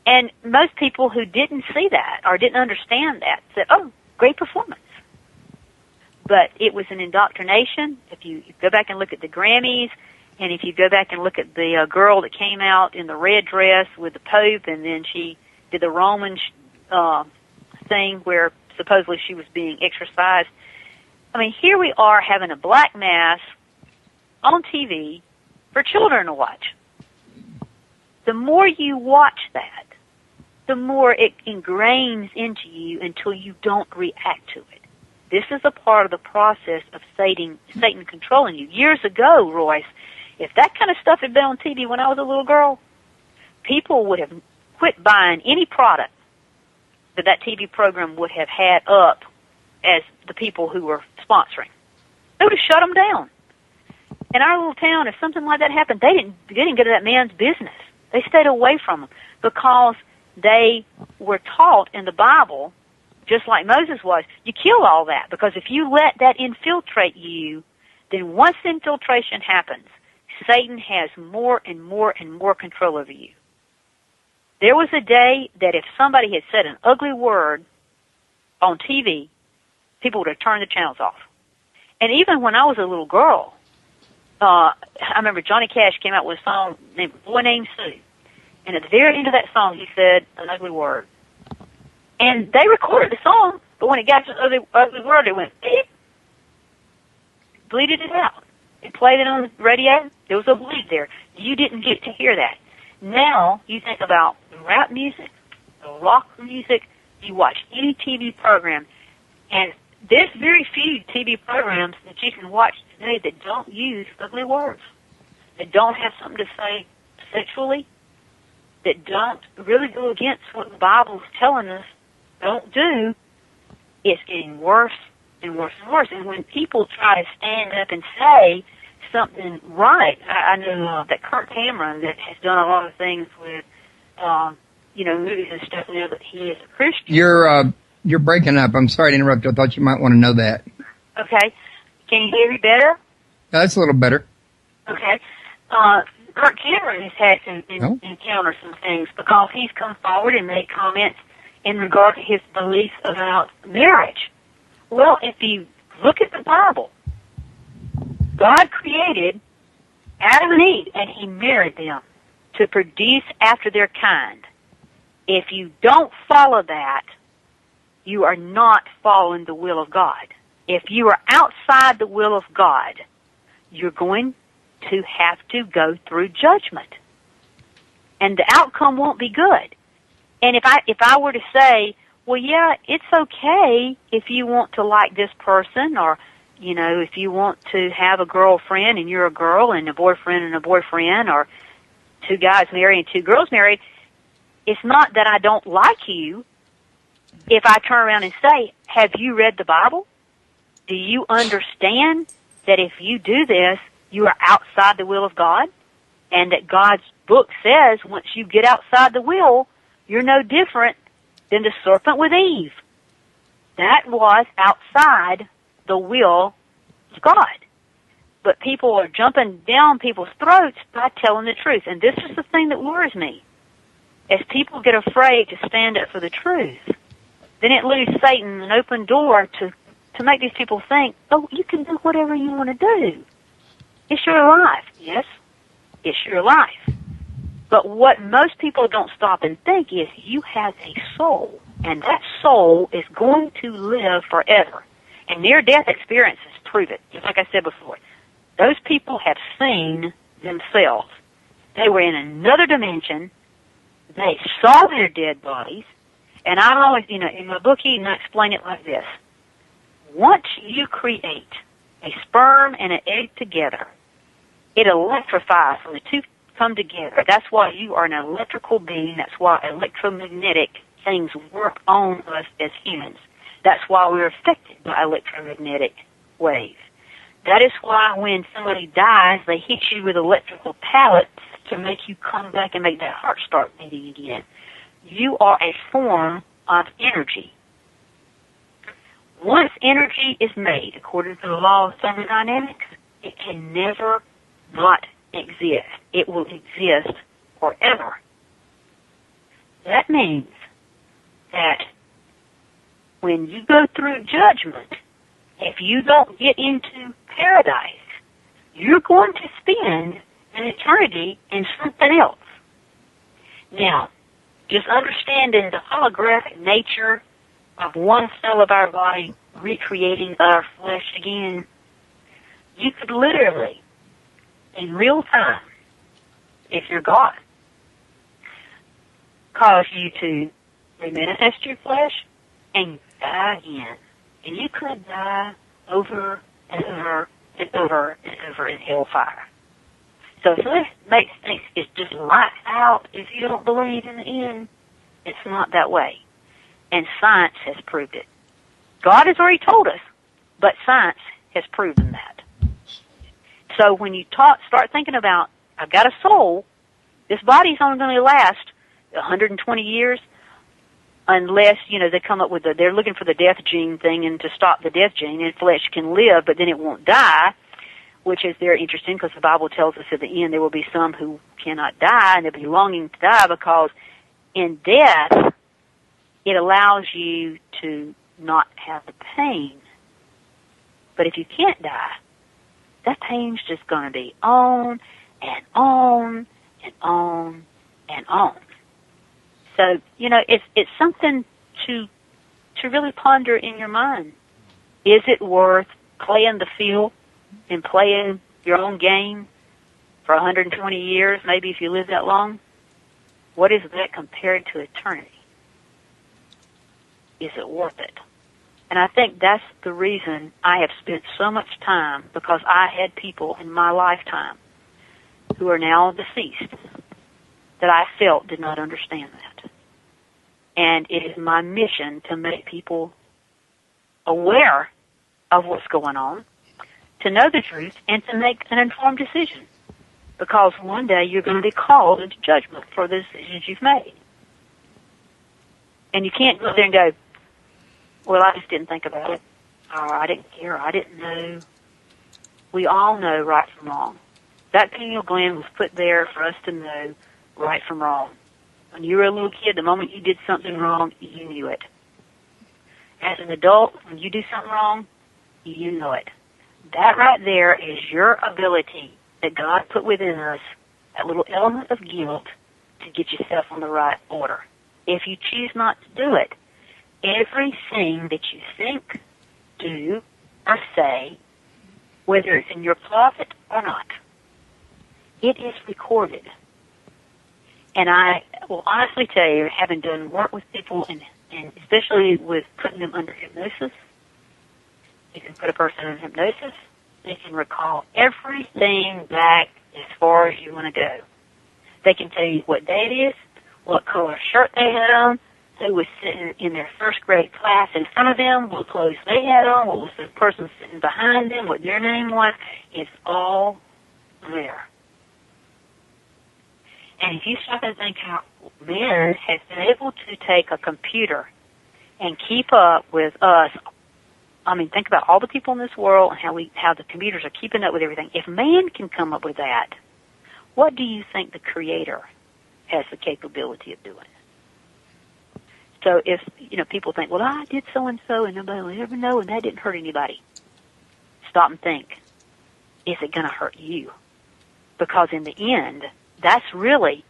And most people who didn't see that or didn't understand that said, oh, great performance. But it was an indoctrination. If you go back and look at the Grammys, and if you go back and look at the girl that came out in the red dress with the Pope, and then she did the Roman thing where supposedly she was being exorcised. I mean, here we are having a black mass on TV for children to watch. The more you watch that, the more it ingrains into you until you don't react to it. This is a part of the process of Satan controlling you. Years ago, Royce, if that kind of stuff had been on TV when I was a little girl, people would have quit buying any product that TV program would have had up as the people who were sponsoring. They would have shut them down. In our little town, if something like that happened, they didn't get to that man's business. They stayed away from him because they were taught in the Bible, just like Moses was, you kill all that, because if you let that infiltrate you, then once the infiltration happens, Satan has more and more and more control over you. There was a day that if somebody had said an ugly word on TV, people would have turned the channels off. And even when I was a little girl, I remember Johnny Cash came out with a song named Boy Named Sue. And at the very end of that song, he said an ugly word. And they recorded the song, but when it got to the ugly word, it went beep, bleeded it out. It played it on the radio. There was a bleed there. You didn't get to hear that. Now, you think about rap music, rock music, you watch any TV program, and there's very few TV programs that you can watch today that don't use ugly words, that don't have something to say sexually, that don't really go against what the Bible's telling us don't do. It's getting worse and worse and worse. And when people try to stand up and say something right, I know that Kirk Cameron that has done a lot of things with, movies and stuff now that he is a Christian. You're breaking up. I'm sorry to interrupt. I thought you might want to know that. Okay. Can you hear me better? That's a little better. Okay. Kirk Cameron has had to encounter some things because he's come forward and made comments in regard to his beliefs about marriage. Well, if you look at the Bible, God created Adam and Eve, and he married them to produce after their kind. If you don't follow that, you are not following the will of God. If you are outside the will of God, you're going to have to go through judgment. And the outcome won't be good. And if I were to say, well, yeah, it's okay if you want to like this person, or, if you want to have a girlfriend and you're a girl and a boyfriend, or two guys married and two girls married, it's not that I don't like you. If I turn around and say, have you read the Bible? Do you understand that if you do this, you are outside the will of God? And that God's book says once you get outside the will, you're no different than the serpent with Eve. That was outside the will of God. But people are jumping down people's throats by telling the truth. And this is the thing that worries me. As people get afraid to stand up for the truth, then it leaves Satan an open door to make these people think, oh, you can do whatever you want to do. It's your life. Yes, it's your life. But what most people don't stop and think is you have a soul, and that soul is going to live forever. And near-death experiences prove it, just like I said before. Those people have seen themselves. They were in another dimension. They saw their dead bodies. And I always, in my book, Eden, I explain it like this. Once you create a sperm and an egg together, it electrifies when the two come together. That's why you are an electrical being. That's why electromagnetic things work on us as humans. That's why we're affected by electromagnetic waves. That is why when somebody dies, they hit you with electrical pallets to make you come back and make that heart start beating again. You are a form of energy. Once energy is made, according to the law of thermodynamics, it can never not exist. It will exist forever. That means that when you go through judgment, if you don't get into paradise, you're going to spend an eternity in something else. Now, just understanding the holographic nature of one cell of our body recreating our flesh again, you could literally, in real time, if you're God, cause you to remanifest your flesh and die again. And you could die over and over and over and over in hellfire. So if this makes things it's just lights out if you don't believe in the end, it's not that way. And science has proved it. God has already told us, but science has proven that. So when you start thinking about, I've got a soul, this body's only going to last 120 years, unless, they come up with they're looking for the death gene thing and to stop the death gene, and flesh can live, but then it won't die, which is very interesting because the Bible tells us at the end there will be some who cannot die, and they'll be longing to die because in death, it allows you to not have the pain. But if you can't die, that pain's just going to be on and on and on and on. So, it's something to really ponder in your mind. Is it worth playing the field and playing your own game for 120 years, maybe if you live that long? What is that compared to eternity? Is it worth it? And I think that's the reason I have spent so much time, because I had people in my lifetime who are now deceased that I felt did not understand that. And it is my mission to make people aware of what's going on, to know the truth, and to make an informed decision. Because one day you're going to be called into judgment for the decisions you've made. And you can't go there and go, well, I just didn't think about it, or I didn't care, or I didn't know. We all know right from wrong. That pineal gland was put there for us to know right from wrong. When you were a little kid, the moment you did something wrong, you knew it. As an adult, when you do something wrong, you know it. That right there is your ability that God put within us, that little element of guilt, to get yourself on the right order. If you choose not to do it, everything that you think, do, or say, whether it's in your closet or not, it is recorded. And I will honestly tell you, having done work with people, and especially with putting them under hypnosis, you can put a person in hypnosis, they can recall everything back as far as you want to go. They can tell you what day it is, what color shirt they had on, who was sitting in their first grade class in front of them, what clothes they had on, what was the person sitting behind them, what their name was. It's all there. And if you stop and think how man has been able to take a computer and keep up with us, think about all the people in this world and how the computers are keeping up with everything. If man can come up with that, what do you think the Creator has the capability of doing? So if, people think, well, I did so-and-so and nobody will ever know and that didn't hurt anybody. Stop and think, is it going to hurt you? Because in the end, that's really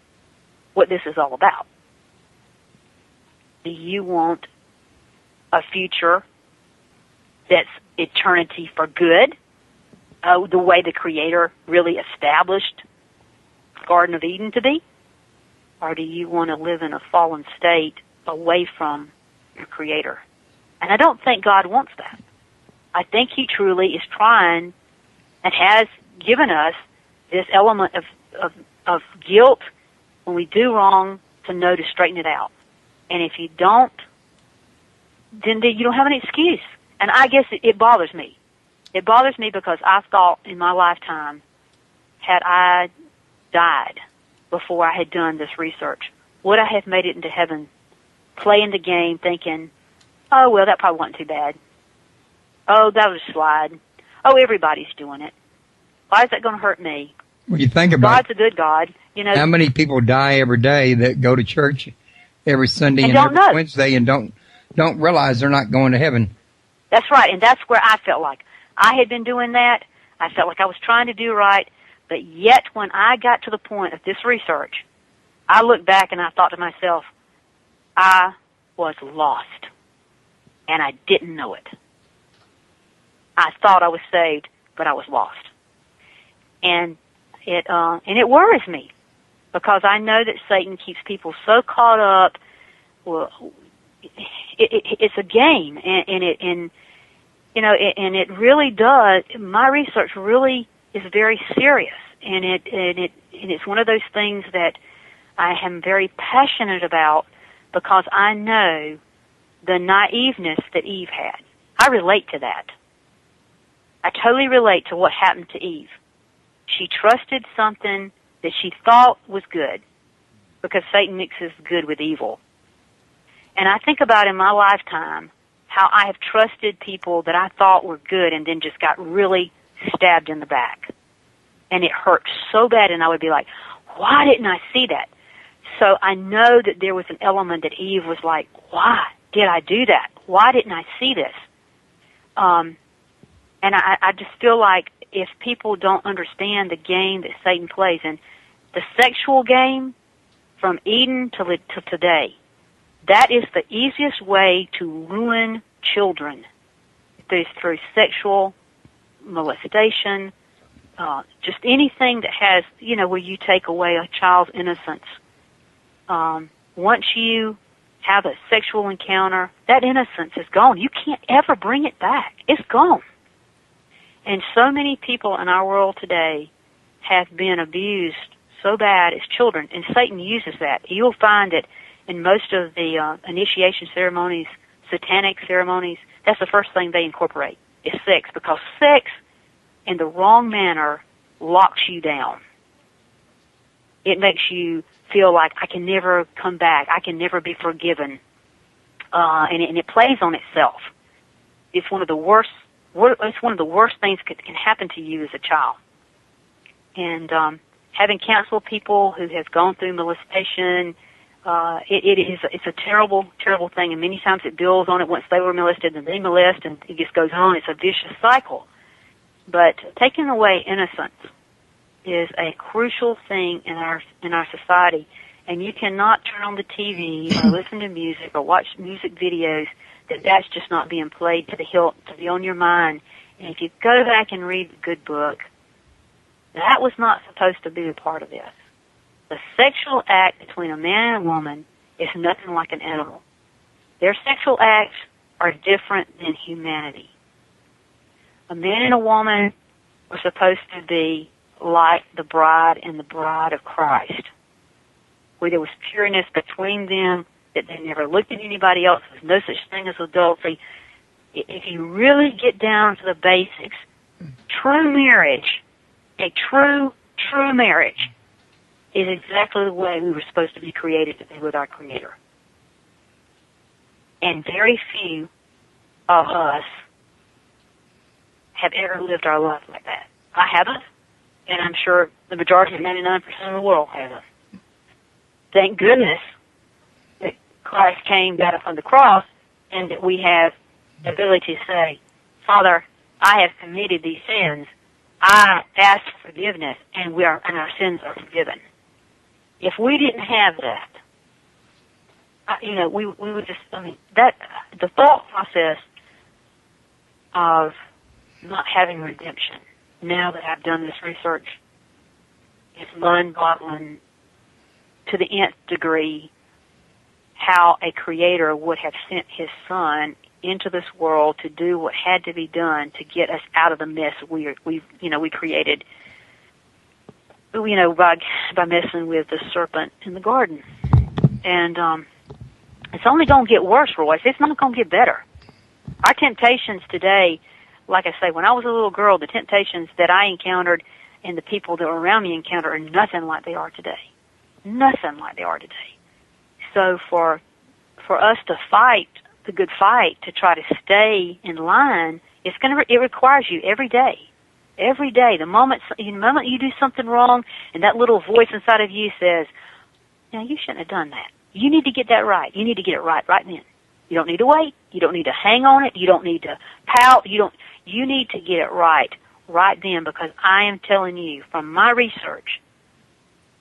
what this is all about. Do you want a future that's eternity for good, the way the Creator really established Garden of Eden to be? Or do you want to live in a fallen state away from your Creator? And I don't think God wants that. I think He truly is trying and has given us this element of guilt when we do wrong to know to straighten it out. And if you don't, then you don't have an excuse. And I guess it bothers me. It bothers me because I thought in my lifetime, had I died before I had done this research, would I have made it into heaven, playing the game, thinking, oh, well, that probably wasn't too bad. Oh, that was a slide. Oh, everybody's doing it. Why is that going to hurt me? Well, you think about God's a good God. You know, how many people die every day that go to church every Sunday and don't every know. Wednesday and don't realize they're not going to heaven. That's right, and that's where I felt like I had been doing that. I felt like I was trying to do right, but yet when I got to the point of this research, I looked back and I thought to myself, I was lost, and I didn't know it. I thought I was saved, but I was lost. And it worries me, because I know that Satan keeps people so caught up. Well, it's a game, and it really does. My research really is very serious, and it's one of those things that I am very passionate about, because I know the naiveness that Eve had. I relate to that. I totally relate to what happened to Eve. She trusted something that she thought was good, because Satan mixes good with evil. And I think about in my lifetime how I have trusted people that I thought were good and then just got really stabbed in the back. And it hurt so bad, and I would be like, why didn't I see that? So I know that there was an element that Eve was like, why did I do that? Why didn't I see this? And I just feel like if people don't understand the game that Satan plays, and the sexual game from Eden to today, that is the easiest way to ruin children. Through sexual molestation, just anything that has, where you take away a child's innocence. Once you have a sexual encounter, that innocence is gone. You can't ever bring it back. It's gone. And so many people in our world today have been abused so bad as children, and Satan uses that. You'll find that in most of the initiation ceremonies, satanic ceremonies, that's the first thing they incorporate is sex, because sex in the wrong manner locks you down. It makes you feel like I can never come back, I can never be forgiven, and it plays on itself. It's one of the worst. It's one of the worst things that can happen to you as a child. And having counseled people who have gone through molestation, it's a terrible, terrible thing. And many times it builds on it. Once they were molested, and they molest, and it just goes on. It's a vicious cycle. But taking away innocence is a crucial thing in our society. And you cannot turn on the TV or listen to music or watch music videos that's just not being played to the hilt, to be on your mind. And if you go back and read the good book, that was not supposed to be a part of this. The sexual act between a man and a woman is nothing like an animal. Their sexual acts are different than humanity. A man and a woman were supposed to be like the bride and the bride of Christ, where there was pureness between them, that they never looked at anybody else. There's no such thing as adultery. If you really get down to the basics, true marriage, a true marriage, is exactly the way we were supposed to be created to be with our Creator. And very few of us have ever lived our life like that. I haven't, and I'm sure the majority of 99% of the world haven't. Thank goodness that Christ came down upon the cross, and that we have the ability to say, Father, I have committed these sins. I ask for forgiveness, and our sins are forgiven. If we didn't have that, we would just, the thought process of not having redemption, now that I've done this research, is mind-boggling to the nth degree, how a creator would have sent his son into this world to do what had to be done to get us out of the mess we created, by messing with the serpent in the garden. And it's only going to get worse, Royce. It's not going to get better. Our temptations today, like I say, when I was a little girl, the temptations that I encountered and the people that were around me encountered are nothing like they are today. Nothing like they are today. So for us to fight the good fight, to try to stay in line, it requires you every day Every day, the moment you do something wrong, and that little voice inside of you says, "No, you shouldn't have done that. You need to get that right. You need to get it right then. You don't need to wait. You don't need to hang on it. You don't need to pout. You need to get it right then, because I am telling you from my research,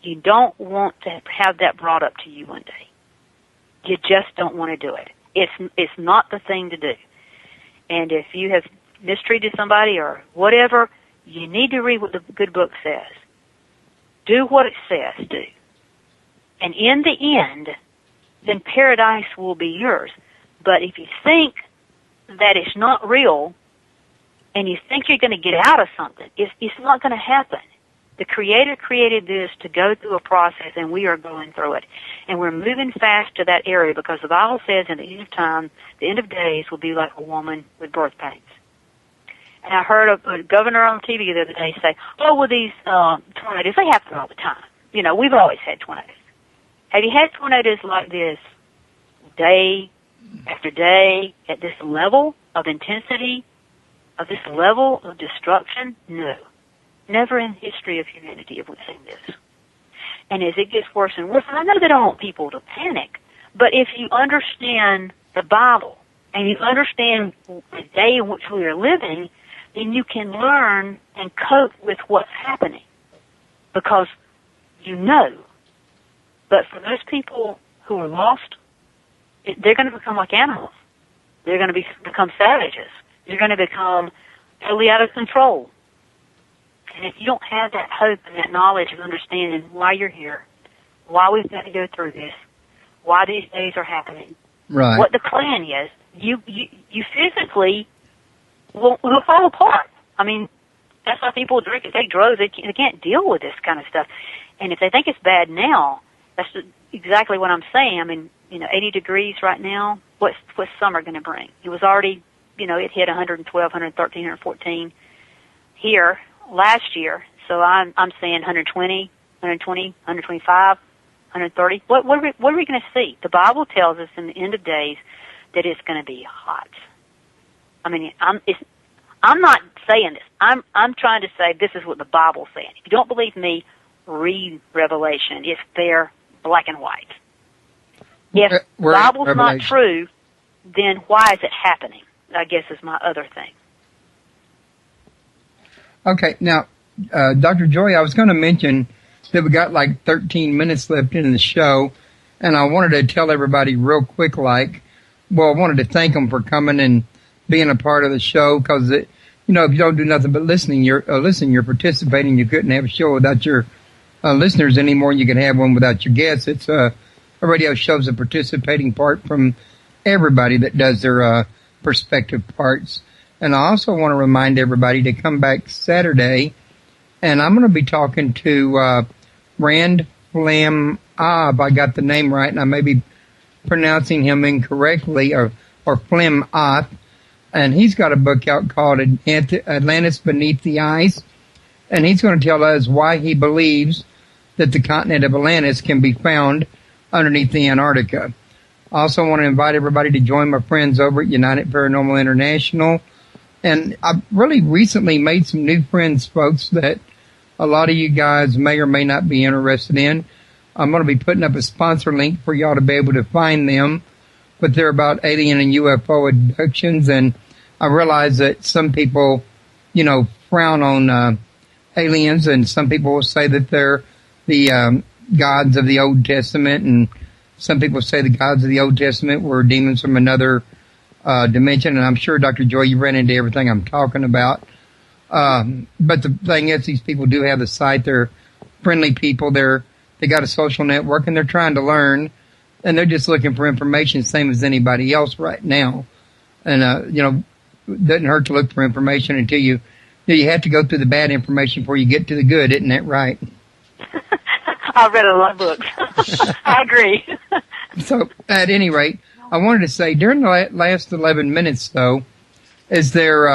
you don't want to have that brought up to you one day. You just don't want to do it. It's not the thing to do. And if you have mistreated somebody or whatever, you need to read what the good book says. Do what it says, do. And in the end, then paradise will be yours. But if you think that it's not real, and you think you're going to get out of something, it's not going to happen. The Creator created this to go through a process, and we are going through it. And we're moving fast to that area, because the Bible says in the end of time, the end of days will be like a woman with birth pains. And I heard a governor on TV the other day say, "Oh, well, these tornadoes, they happen all the time. You know, we've always had tornadoes." Have you had tornadoes like this day after day at this level of intensity, of this level of destruction? No. Never in the history of humanity have we seen this. And as it gets worse and worse, and I know they don't want people to panic, but if you understand the Bible and you understand the day in which we are living, then you can learn and cope with what's happening, because you know. But for those people who are lost, they're going to become like animals. They're going to become savages. They're going to become totally out of control. And if you don't have that hope and that knowledge of understanding why you're here, why we've got to go through this, why these days are happening, right, what the plan is, you physically will fall apart. I mean, that's why people drink and take drugs. They can't deal with this kind of stuff. And if they think it's bad now, that's exactly what I'm saying. I mean, 80 degrees right now, what's summer going to bring? It was already, it hit 112, 113, 114 here last year. So I'm saying 120, 125, 130. What are we going to see? The Bible tells us in the end of days that it's going to be hot. I mean, I'm not saying this. I'm trying to say this is what the Bible's saying. If you don't believe me, read Revelation. It's there, black and white. If the Bible's not true, then why is it happening? I guess is my other thing. Okay, now, Dr. Joye, I was going to mention that we got like 13 minutes left in the show, and I wanted to tell everybody real quick, I wanted to thank them for coming and being a part of the show, because, if you don't do nothing but listening, you're participating. You couldn't have a show without your listeners anymore. You can have one without your guests. It's a radio show's a participating part from everybody that does their perspective parts. And I also want to remind everybody to come back Saturday, and I'm going to be talking to Rand Flam if I got the name right, and I may be pronouncing him incorrectly, or Flam and he's got a book out called Atlantis Beneath the Ice, and he's going to tell us why he believes that the continent of Atlantis can be found underneath the Antarctica. I also want to invite everybody to join my friends over at United Paranormal International. And I've really recently made some new friends, folks, that a lot of you guys may or may not be interested in. I'm going to be putting up a sponsor link for y'all to be able to find them. But they're about alien and UFO abductions. And I realize that some people, frown on aliens, and some people will say that they're the gods of the Old Testament, and some people say the gods of the Old Testament were demons from another dimension, and I'm sure, Dr. Joye, you ran into everything I'm talking about. But the thing is, these people do have the site. They're friendly people. They got a social network, and they're trying to learn, and they're just looking for information, same as anybody else right now. And, it doesn't hurt to look for information until you have to go through the bad information before you get to the good. Isn't that right? I've read a lot of books. I agree. So, at any rate, I wanted to say, during the last 11 minutes, though, is there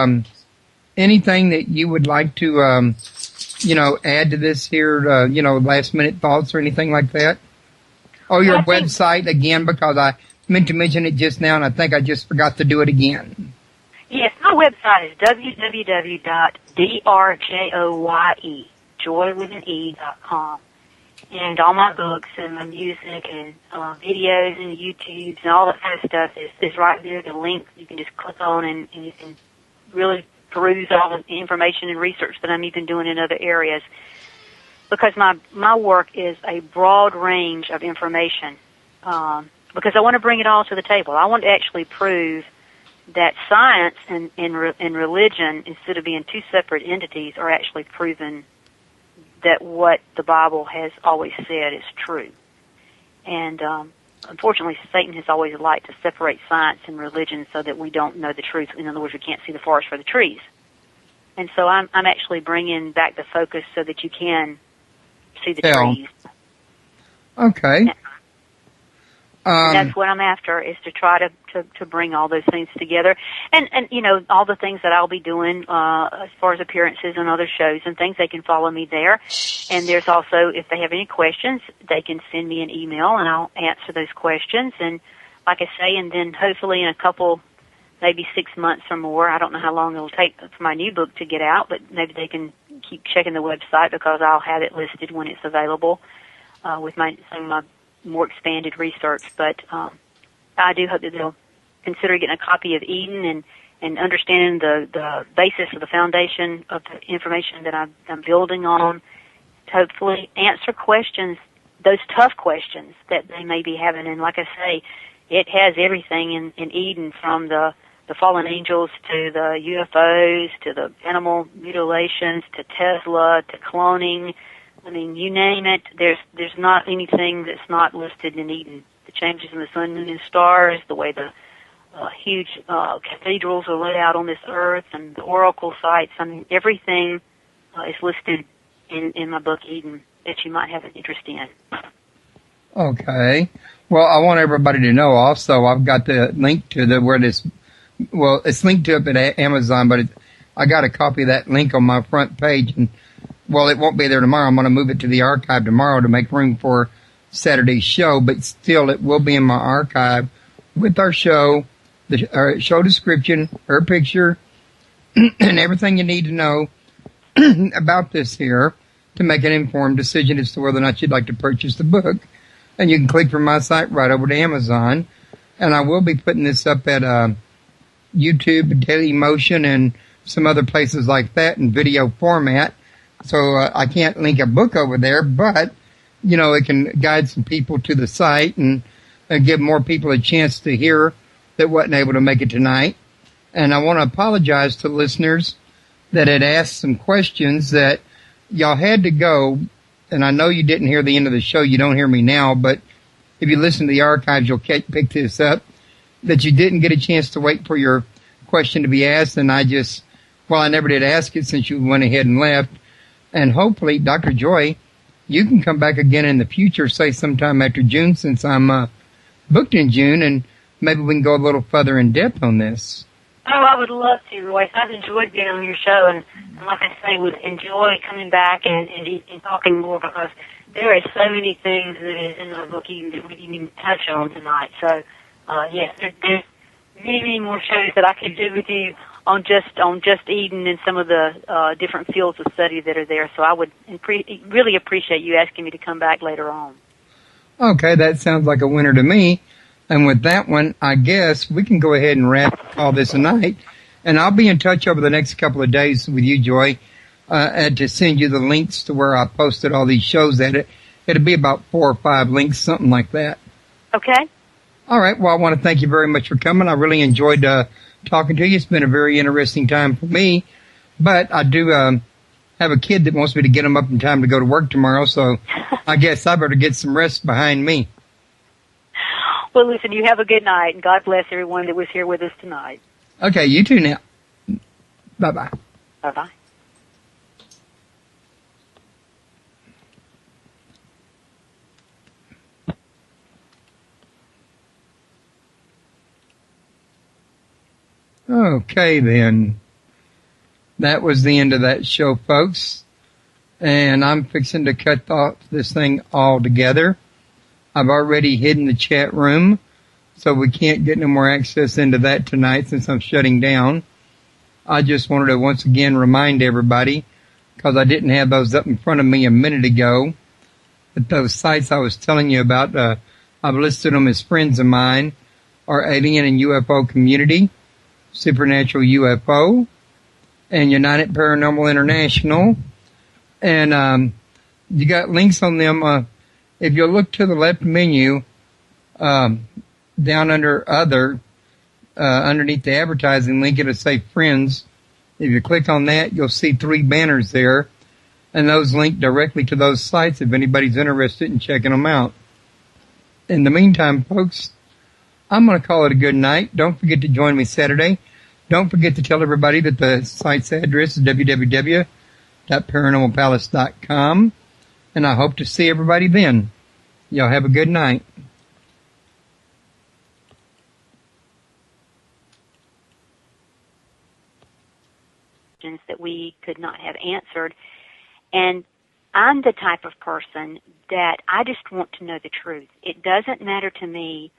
anything that you would like to, add to this here, last-minute thoughts or anything like that? Oh, your website, again, because I meant to mention it just now, and I think I just forgot to do it again. Yes, my website is www.drjoye, joy with an E.com. And all my books and my music and videos and YouTubes and all that kind of stuff is right there. The link you can just click on and you can really peruse all the information and research that I'm even doing in other areas. Because my work is a broad range of information. Because I want to bring it all to the table. I want to actually prove that science and religion, instead of being two separate entities, are actually proven that what the Bible has always said is true. And unfortunately, Satan has always liked to separate science and religion so that we don't know the truth. In other words, we can't see the forest for the trees. And so I'm actually bringing back the focus so that you can see the trees. Okay. And that's what I'm after, is to try to bring all those things together. And you know, all the things that I'll be doing as far as appearances and other shows and things, they can follow me there. And there's also, if they have any questions, they can send me an email and I'll answer those questions. And like I say, and then hopefully in a couple, maybe 6 months or more, I don't know how long it'll take for my new book to get out, but maybe they can keep checking the website because I'll have it listed when it's available with some of my more expanded research. But I do hope that they'll consider getting a copy of Eden and understanding the basis of the foundation of the information that I'm building on, to hopefully answer questions, those tough questions that they may be having. And like I say, it has everything in Eden, from the fallen angels to the UFOs to the animal mutilations to Tesla to cloning. I mean, you name it, there's not anything that's not listed in Eden. The changes in the sun, moon, and stars, the way the huge cathedrals are laid out on this earth, and the oracle sites. I mean, everything is listed in my book, Eden, that you might have an interest in. Okay. Well, I want everybody to know also, I've got the link to it's linked to it at Amazon, but I got a copy of that link on my front page, and well, it won't be there tomorrow. I'm going to move it to the archive tomorrow to make room for Saturday's show, but still it will be in my archive with our show, our show description, her picture, and everything you need to know about this here to make an informed decision as to whether or not you'd like to purchase the book. And you can click from my site right over to Amazon. And I will be putting this up at YouTube and Dailymotion and some other places like that in video format. So I can't link a book over there, but, you know, it can guide some people to the site and give more people a chance to hear that wasn't able to make it tonight. And I want to apologize to listeners that had asked some questions that y'all had to go. And I know you didn't hear the end of the show. You don't hear me now, but if you listen to the archives, you'll pick this up, that you didn't get a chance to wait for your question to be asked. And I never did ask it since you went ahead and left. And hopefully, Dr. Joye, you can come back again in the future, say sometime after June, since I'm booked in June, and maybe we can go a little further in depth on this. Oh, I would love to, Royce. I've enjoyed being on your show, and like I say, would enjoy coming back and talking more, because there are so many things that is in the book even that we didn't even touch on tonight. So, yes, there's many more shows that I could do with you on just Eden and some of the different fields of study that are there. So I would really appreciate you asking me to come back later on. Okay, that sounds like a winner to me. And with that one, I guess we can go ahead and wrap all this tonight. And I'll be in touch over the next couple of days with you, Joy, and to send you the links to where I posted all these shows at it. It'll be about 4 or 5 links, something like that. Okay. All right. Well, I want to thank you very much for coming. I really enjoyed talking to you. It's been a very interesting time for me. But I do have a kid that wants me to get him up in time to go to work tomorrow, so I guess I better get some rest behind me. Well, listen, you have a good night, and God bless everyone that was here with us tonight. Okay, you too now. Bye-bye. Bye-bye. Okay, then. That was the end of that show, folks. And I'm fixing to cut off this thing altogether. I've already hidden the chat room, so we can't get no more access into that tonight since I'm shutting down. I just wanted to once again remind everybody, because I didn't have those up in front of me a minute ago, that those sites I was telling you about, I've listed them as friends of mine, are Alien and UFO Community, Supernatural UFO, and United Paranormal International. And you got links on them. If you look to the left menu, down under Other, underneath the advertising link, it'll say Friends. If you click on that, you'll see 3 banners there, and those link directly to those sites if anybody's interested in checking them out. In the meantime, folks, I'm going to call it a good night. Don't forget to join me Saturday. Don't forget to tell everybody that the site's address is www.paranormalpalace.com, and I hope to see everybody then. Y'all have a good night. That we could not have answered. And I'm the type of person that I just want to know the truth. It doesn't matter to me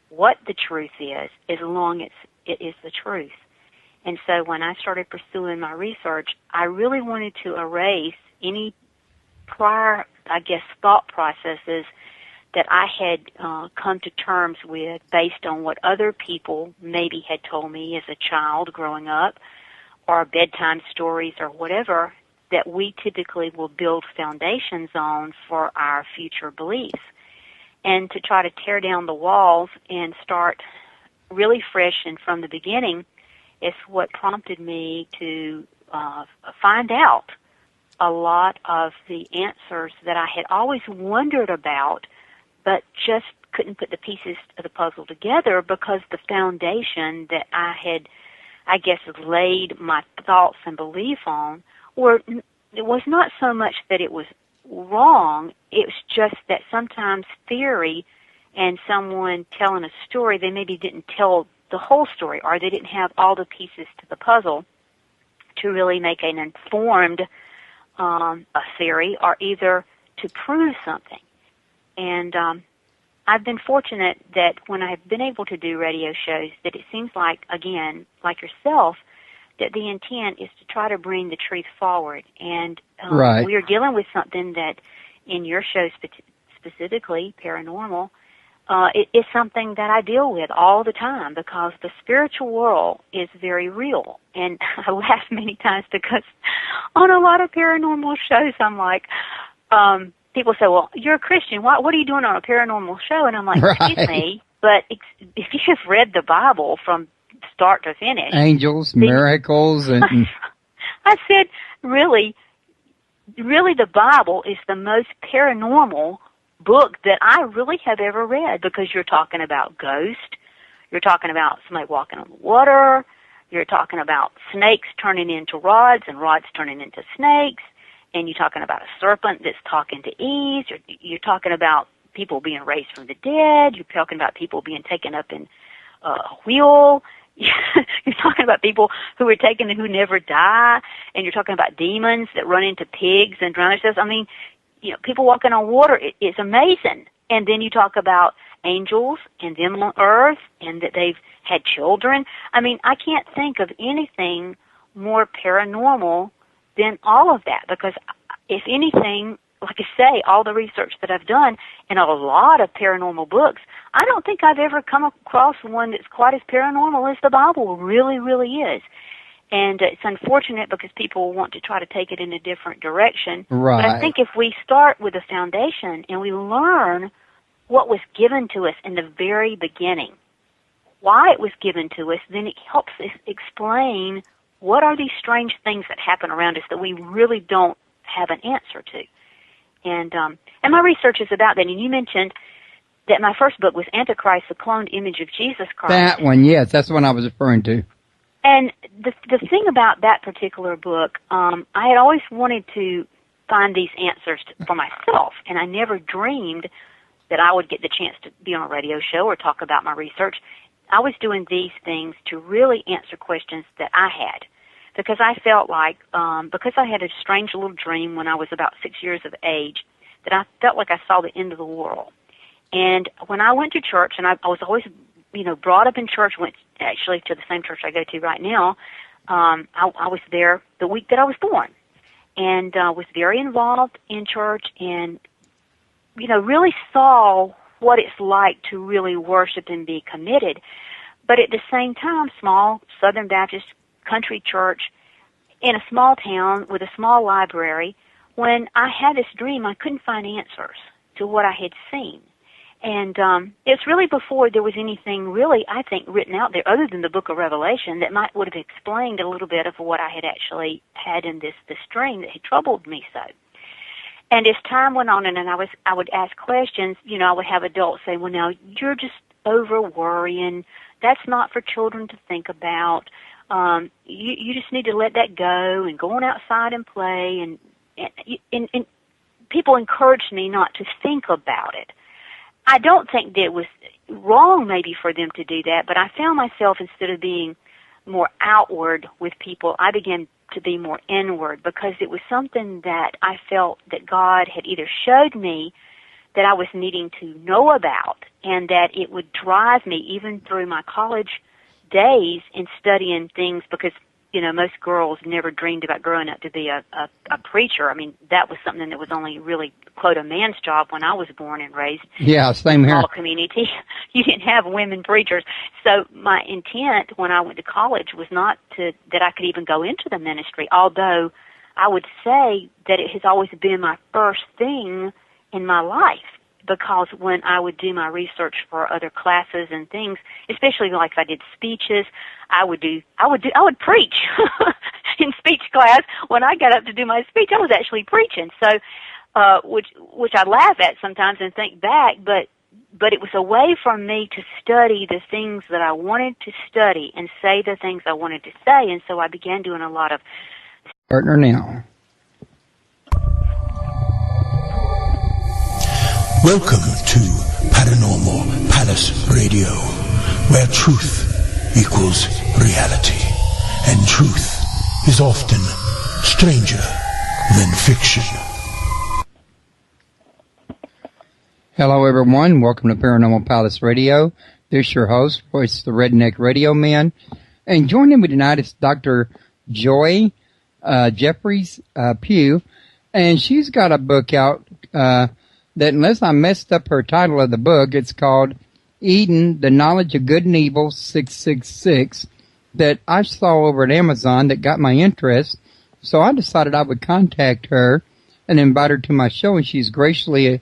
what the truth is, as long as it is the truth. And so when I started pursuing my research, I really wanted to erase any prior, thought processes that I had come to terms with based on what other people maybe had told me as a child growing up, or bedtime stories or whatever, that we typically will build foundations on for our future beliefs. And to try to tear down the walls and start really fresh and from the beginning is what prompted me to find out a lot of the answers that I had always wondered about, but just couldn't put the pieces of the puzzle together because the foundation that I had, laid my thoughts and belief on, it was not so much that it was wrong, it was just that sometimes theory and someone telling a story, they maybe didn't tell the whole story, or they didn't have all the pieces to the puzzle to really make an informed a theory, or either to prove something. And I've been fortunate that when I've been able to do radio shows, that it seems like, again, like yourself, that the intent is to try to bring the truth forward. And right. We are dealing with something that, in your show specifically, paranormal, it is something that I deal with all the time, because the spiritual world is very real. And I laugh many times because on a lot of paranormal shows, I'm like, people say, well, you're a Christian. What are you doing on a paranormal show? And I'm like, excuse me, but if you have read the Bible from start to finish. Angels, miracles. And I said, really, the Bible is the most paranormal book that I really have ever read, because you're talking about ghosts, you're talking about somebody walking on the water, you're talking about snakes turning into rods and rods turning into snakes, and you're talking about a serpent that's talking to Eve, you're talking about people being raised from the dead, you're talking about people being taken up in a wheel, you're talking about people who are taken and who never die, and you're talking about demons that run into pigs and drown themselves. I mean, people walking on water, it's amazing. And then you talk about angels and them on earth, and that they've had children. I mean, I can't think of anything more paranormal than all of that, because if anything, like I say, all the research that I've done in a lot of paranormal books, I don't think I've ever come across one that's quite as paranormal as the Bible really, really is. And it's unfortunate because people want to try to take it in a different direction. Right. But I think if we start with a foundation and we learn what was given to us in the very beginning, why it was given to us, then it helps us explain what are these strange things that happen around us that we really don't have an answer to. And my research is about that. And you mentioned that my first book was Antichrist, the Cloned Image of Jesus Christ. That one, yes, that's the one I was referring to. And the thing about that particular book, I had always wanted to find these answers for myself, and I never dreamed that I would get the chance to be on a radio show or talk about my research. I was doing these things to really answer questions that I had, because I felt like, because I had a strange little dream when I was about 6 years of age, that I felt like I saw the end of the world. And when I went to church, and I was always, brought up in church, went actually to the same church I go to right now, I was there the week that I was born, and was very involved in church, and really saw what it's like to really worship and be committed. But at the same time, small Southern Baptist country church in a small town with a small library. When I had this dream, I couldn't find answers to what I had seen. And it's really before there was anything really, I think, written out there other than the book of Revelation that would have explained a little bit of what I had actually had in this dream that had troubled me so. And as time went on, and I would ask questions, I would have adults say, well, now, you're just over worrying. That's not for children to think about. You just need to let that go and go on outside and play. And people encouraged me not to think about it. I don't think that it was wrong maybe for them to do that, but I found myself, instead of being more outward with people, I began to be more inward, because it was something that I felt that God had either showed me that I was needing to know about, and that it would drive me even through my college days in studying things, because most girls never dreamed about growing up to be a preacher. I mean, that was something that was only really, quote, a man's job when I was born and raised. Yeah, same here. Small community. You didn't have women preachers. So my intent when I went to college was not that I could even go into the ministry, although I would say that it has always been my first thing in my life. Because when I would do my research for other classes and things, especially like if I did speeches, I would preach in speech class. When I got up to do my speech, I was actually preaching. So, which I laugh at sometimes and think back, but it was a way for me to study the things that I wanted to study and say the things I wanted to say. And so I began doing a lot of partner now. Welcome to Paranormal Palace Radio, where truth equals reality, and truth is often stranger than fiction. Hello, everyone. Welcome to Paranormal Palace Radio. This is your host, voice of the Redneck Radio Man. And joining me tonight is Dr. Joye Jeffries Pugh, and she's got a book out that, unless I messed up her title of the book, it's called Eden, The Knowledge of Good and Evil 666, that I saw over at Amazon that got my interest. So I decided I would contact her and invite her to my show, and she's graciously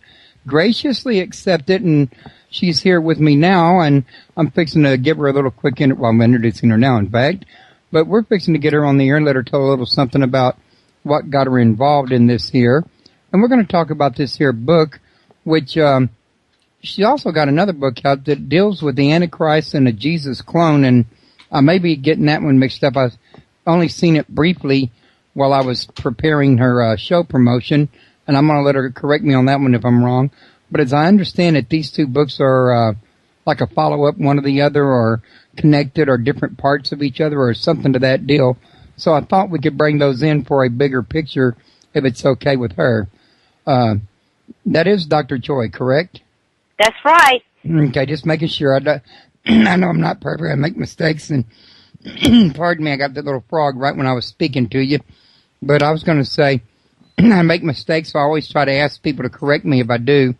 accepted, and she's here with me now, and I'm fixing to give her a little quick I'm introducing her now, in fact, but we're fixing to get her on the air and let her tell a little something about what got her involved in this here. And we're going to talk about this here book, which she also got another book out that deals with the Antichrist and a Jesus clone, and I may be getting that one mixed up. I've only seen it briefly while I was preparing her show promotion, and I'm going to let her correct me on that one if I'm wrong. But as I understand it, these two books are like a follow-up one of the other, or connected, or different parts of each other, or something to that deal. So I thought we could bring those in for a bigger picture, if it's okay with her. That is Dr. Joye, correct? That's right. Okay, just making sure. I know I'm not perfect. I make mistakes, and pardon me, I got that little frog right when I was speaking to you. But I was going to say, I make mistakes, so I always try to ask people to correct me if I do.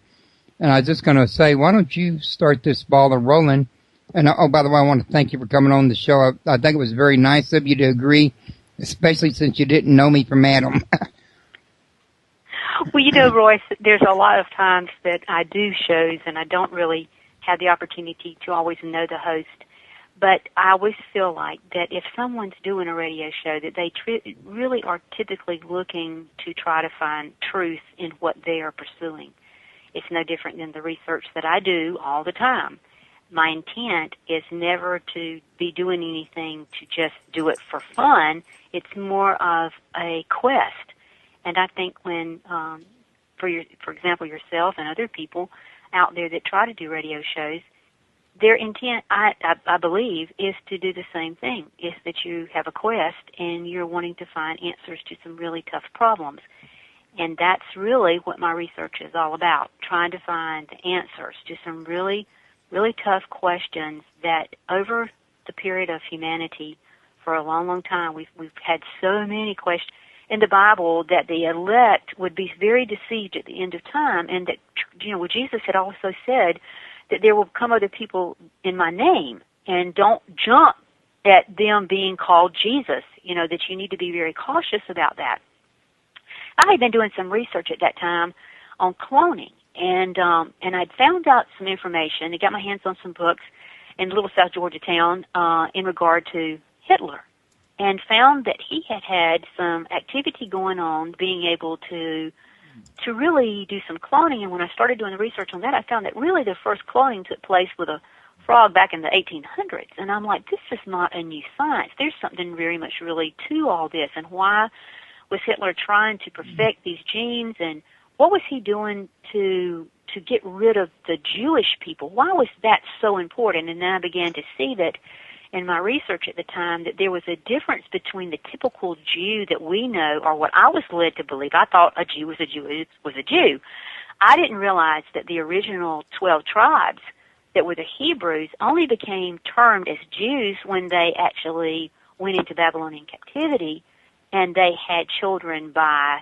And I was just going to say, why don't you start this ball rolling? And, oh, by the way, I want to thank you for coming on the show. I think it was very nice of you to agree, especially since you didn't know me from Adam. Well, Royce, there's a lot of times that I do shows and I don't really have the opportunity to always know the host. But I always feel like that if someone's doing a radio show, that they really are typically looking to try to find truth in what they are pursuing. It's no different than the research that I do all the time. My intent is never to be doing anything to just do it for fun. It's more of a quest. And I think when, for example, yourself and other people out there that try to do radio shows, their intent, I believe, is to do the same thing, is that you have a quest and you're wanting to find answers to some really tough problems. And that's really what my research is all about, trying to find the answers to some really, really tough questions that over the period of humanity for a long, long time. We've had so many questions in the Bible that the elect would be very deceived at the end of time, and that, well, Jesus had also said that there will come other people in my name, and don't jump at them being called Jesus, that you need to be very cautious about that. I had been doing some research at that time on cloning, and I'd found out some information. I got my hands on some books in a little South Georgia town in regard to Hitler, and found that he had some activity going on, being able to really do some cloning. And when I started doing the research on that, I found that really the first cloning took place with a frog back in the 1800s. And I'm like, this is not a new science. There's something very much really to all this. And why was Hitler trying to perfect these genes? And what was he doing to get rid of the Jewish people? Why was that so important? And then I began to see that in my research at the time, that there was a difference between the typical Jew that we know, or what I was led to believe. I thought a Jew was a Jew was a Jew. I didn't realize that the original 12 tribes that were the Hebrews only became termed as Jews when they actually went into Babylonian captivity, and they had children by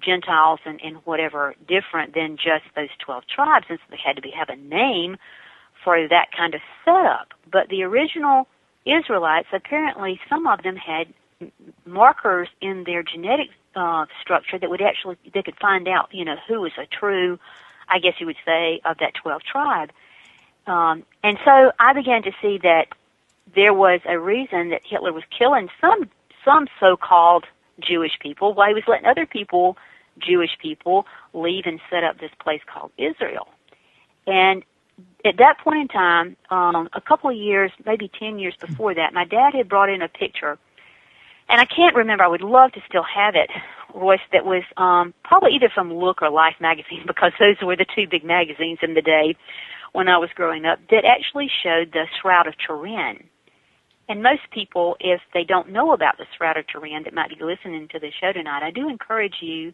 Gentiles and whatever different than just those 12 tribes, and so they had to have a name for that kind of setup. But the original Israelites, apparently some of them had markers in their genetic structure that would actually, they could find out, who was a true, I guess you would say, of that 12 tribe. And so I began to see that there was a reason that Hitler was killing some so-called Jewish people, while he was letting other people, Jewish people, leave and set up this place called Israel. And at that point in time, a couple of years, maybe 10 years before that, my dad had brought in a picture, and I can't remember, I would love to still have it, Royce, that was probably either from Look or Life magazine, because those were the two big magazines in the day when I was growing up, that actually showed the Shroud of Turin. And most people, if they don't know about the Shroud of Turin that might be listening to the show tonight, I do encourage you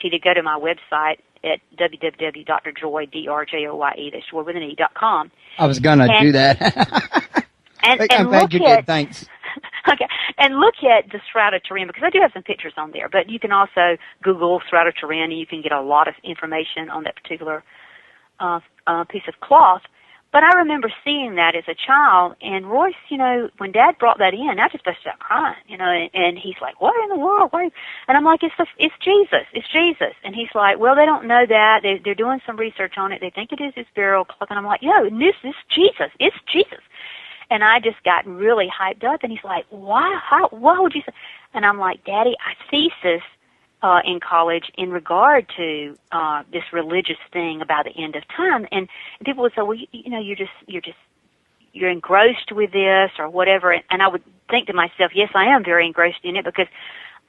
to either go to my website at www.drjoye.com. I was going to do that. I'm glad you did. Thanks. Okay, and look at the Shroud of Turin, because I do have some pictures on there, but you can also Google Shroud of Turin, and you can get a lot of information on that particular piece of cloth. But I remember seeing that as a child, and Royce, when Dad brought that in, I just busted out crying, and he's like, what in the world? And I'm like, it's Jesus, it's Jesus. And he's like, well, they don't know that. They're doing some research on it. They think it is his burial cloth. And I'm like, this is Jesus. It's Jesus. And I just got really hyped up, and he's like, why would you say? And I'm like, Daddy, I thesis in college in regard to this religious thing about the end of time, and people would say, well, you're engrossed with this or whatever, and I would think to myself, yes, I am very engrossed in it, because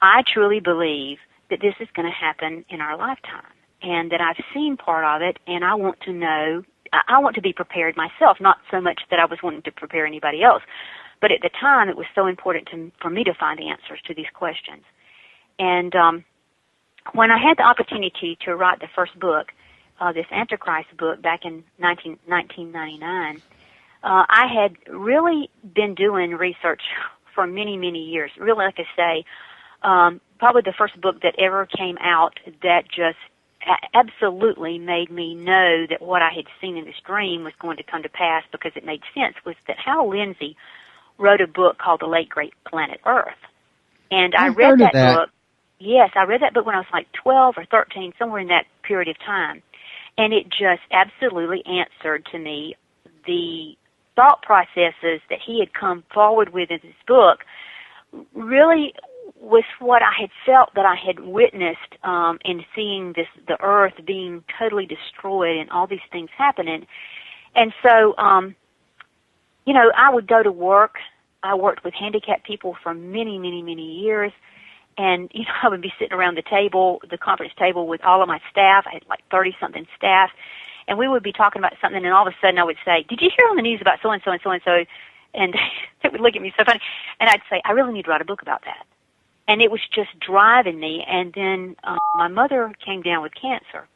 I truly believe that this is going to happen in our lifetime, and that I've seen part of it, and I want to know, I want to be prepared myself, not so much that I was wanting to prepare anybody else, but at the time it was so important for me to find answers to these questions. And when I had the opportunity to write the first book, this Antichrist book, back in 1999, I had really been doing research for many, many years. Really, like I say, probably the first book that ever came out that just absolutely made me know that what I had seen in this dream was going to come to pass, because it made sense, was that Hal Lindsey wrote a book called The Late Great Planet Earth. And I read that book. Yes, I read that book when I was like 12 or 13, somewhere in that period of time. And it just absolutely answered to me the thought processes that he had come forward with in his book, really was what I had felt that I had witnessed in seeing the earth being totally destroyed and all these things happening. And so, I would go to work. I worked with handicapped people for many, many, many years. And, I would be sitting around the conference table with all of my staff. I had like 30-something staff. And we would be talking about something, and all of a sudden I would say, did you hear on the news about so-and-so and so-and-so? And they would look at me so funny. And I'd say, I really need to write a book about that. And it was just driving me. And then my mother came down with cancer.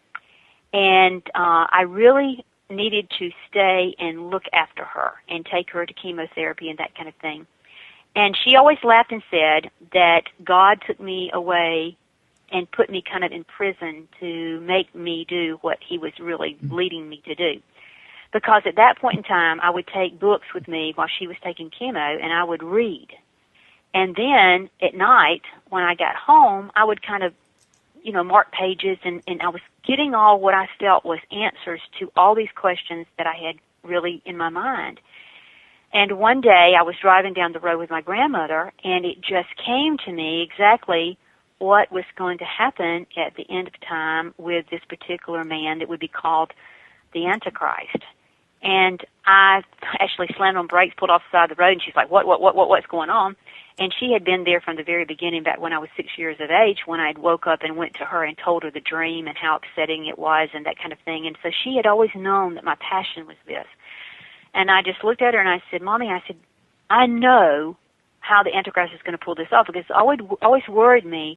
And I really needed to stay and look after her and take her to chemotherapy and that kind of thing. And she always laughed and said that God took me away and put me kind of in prison to make me do what he was really leading me to do. Because at that point in time, I would take books with me while she was taking chemo, and I would read. And then at night, when I got home, I would kind of, mark pages, and I was getting all what I felt was answers to all these questions that I had really in my mind. And one day I was driving down the road with my grandmother, and it just came to me exactly what was going to happen at the end of time with this particular man that would be called the Antichrist. And I actually slammed on brakes, pulled off the side of the road, and she's like, what's going on? And she had been there from the very beginning, back when I was 6 years of age, when I had woke up and went to her and told her the dream and how upsetting it was and that kind of thing. And so she had always known that my passion was this. And I just looked at her and I said, Mommy, I know how the Antichrist is going to pull this off, because it always worried me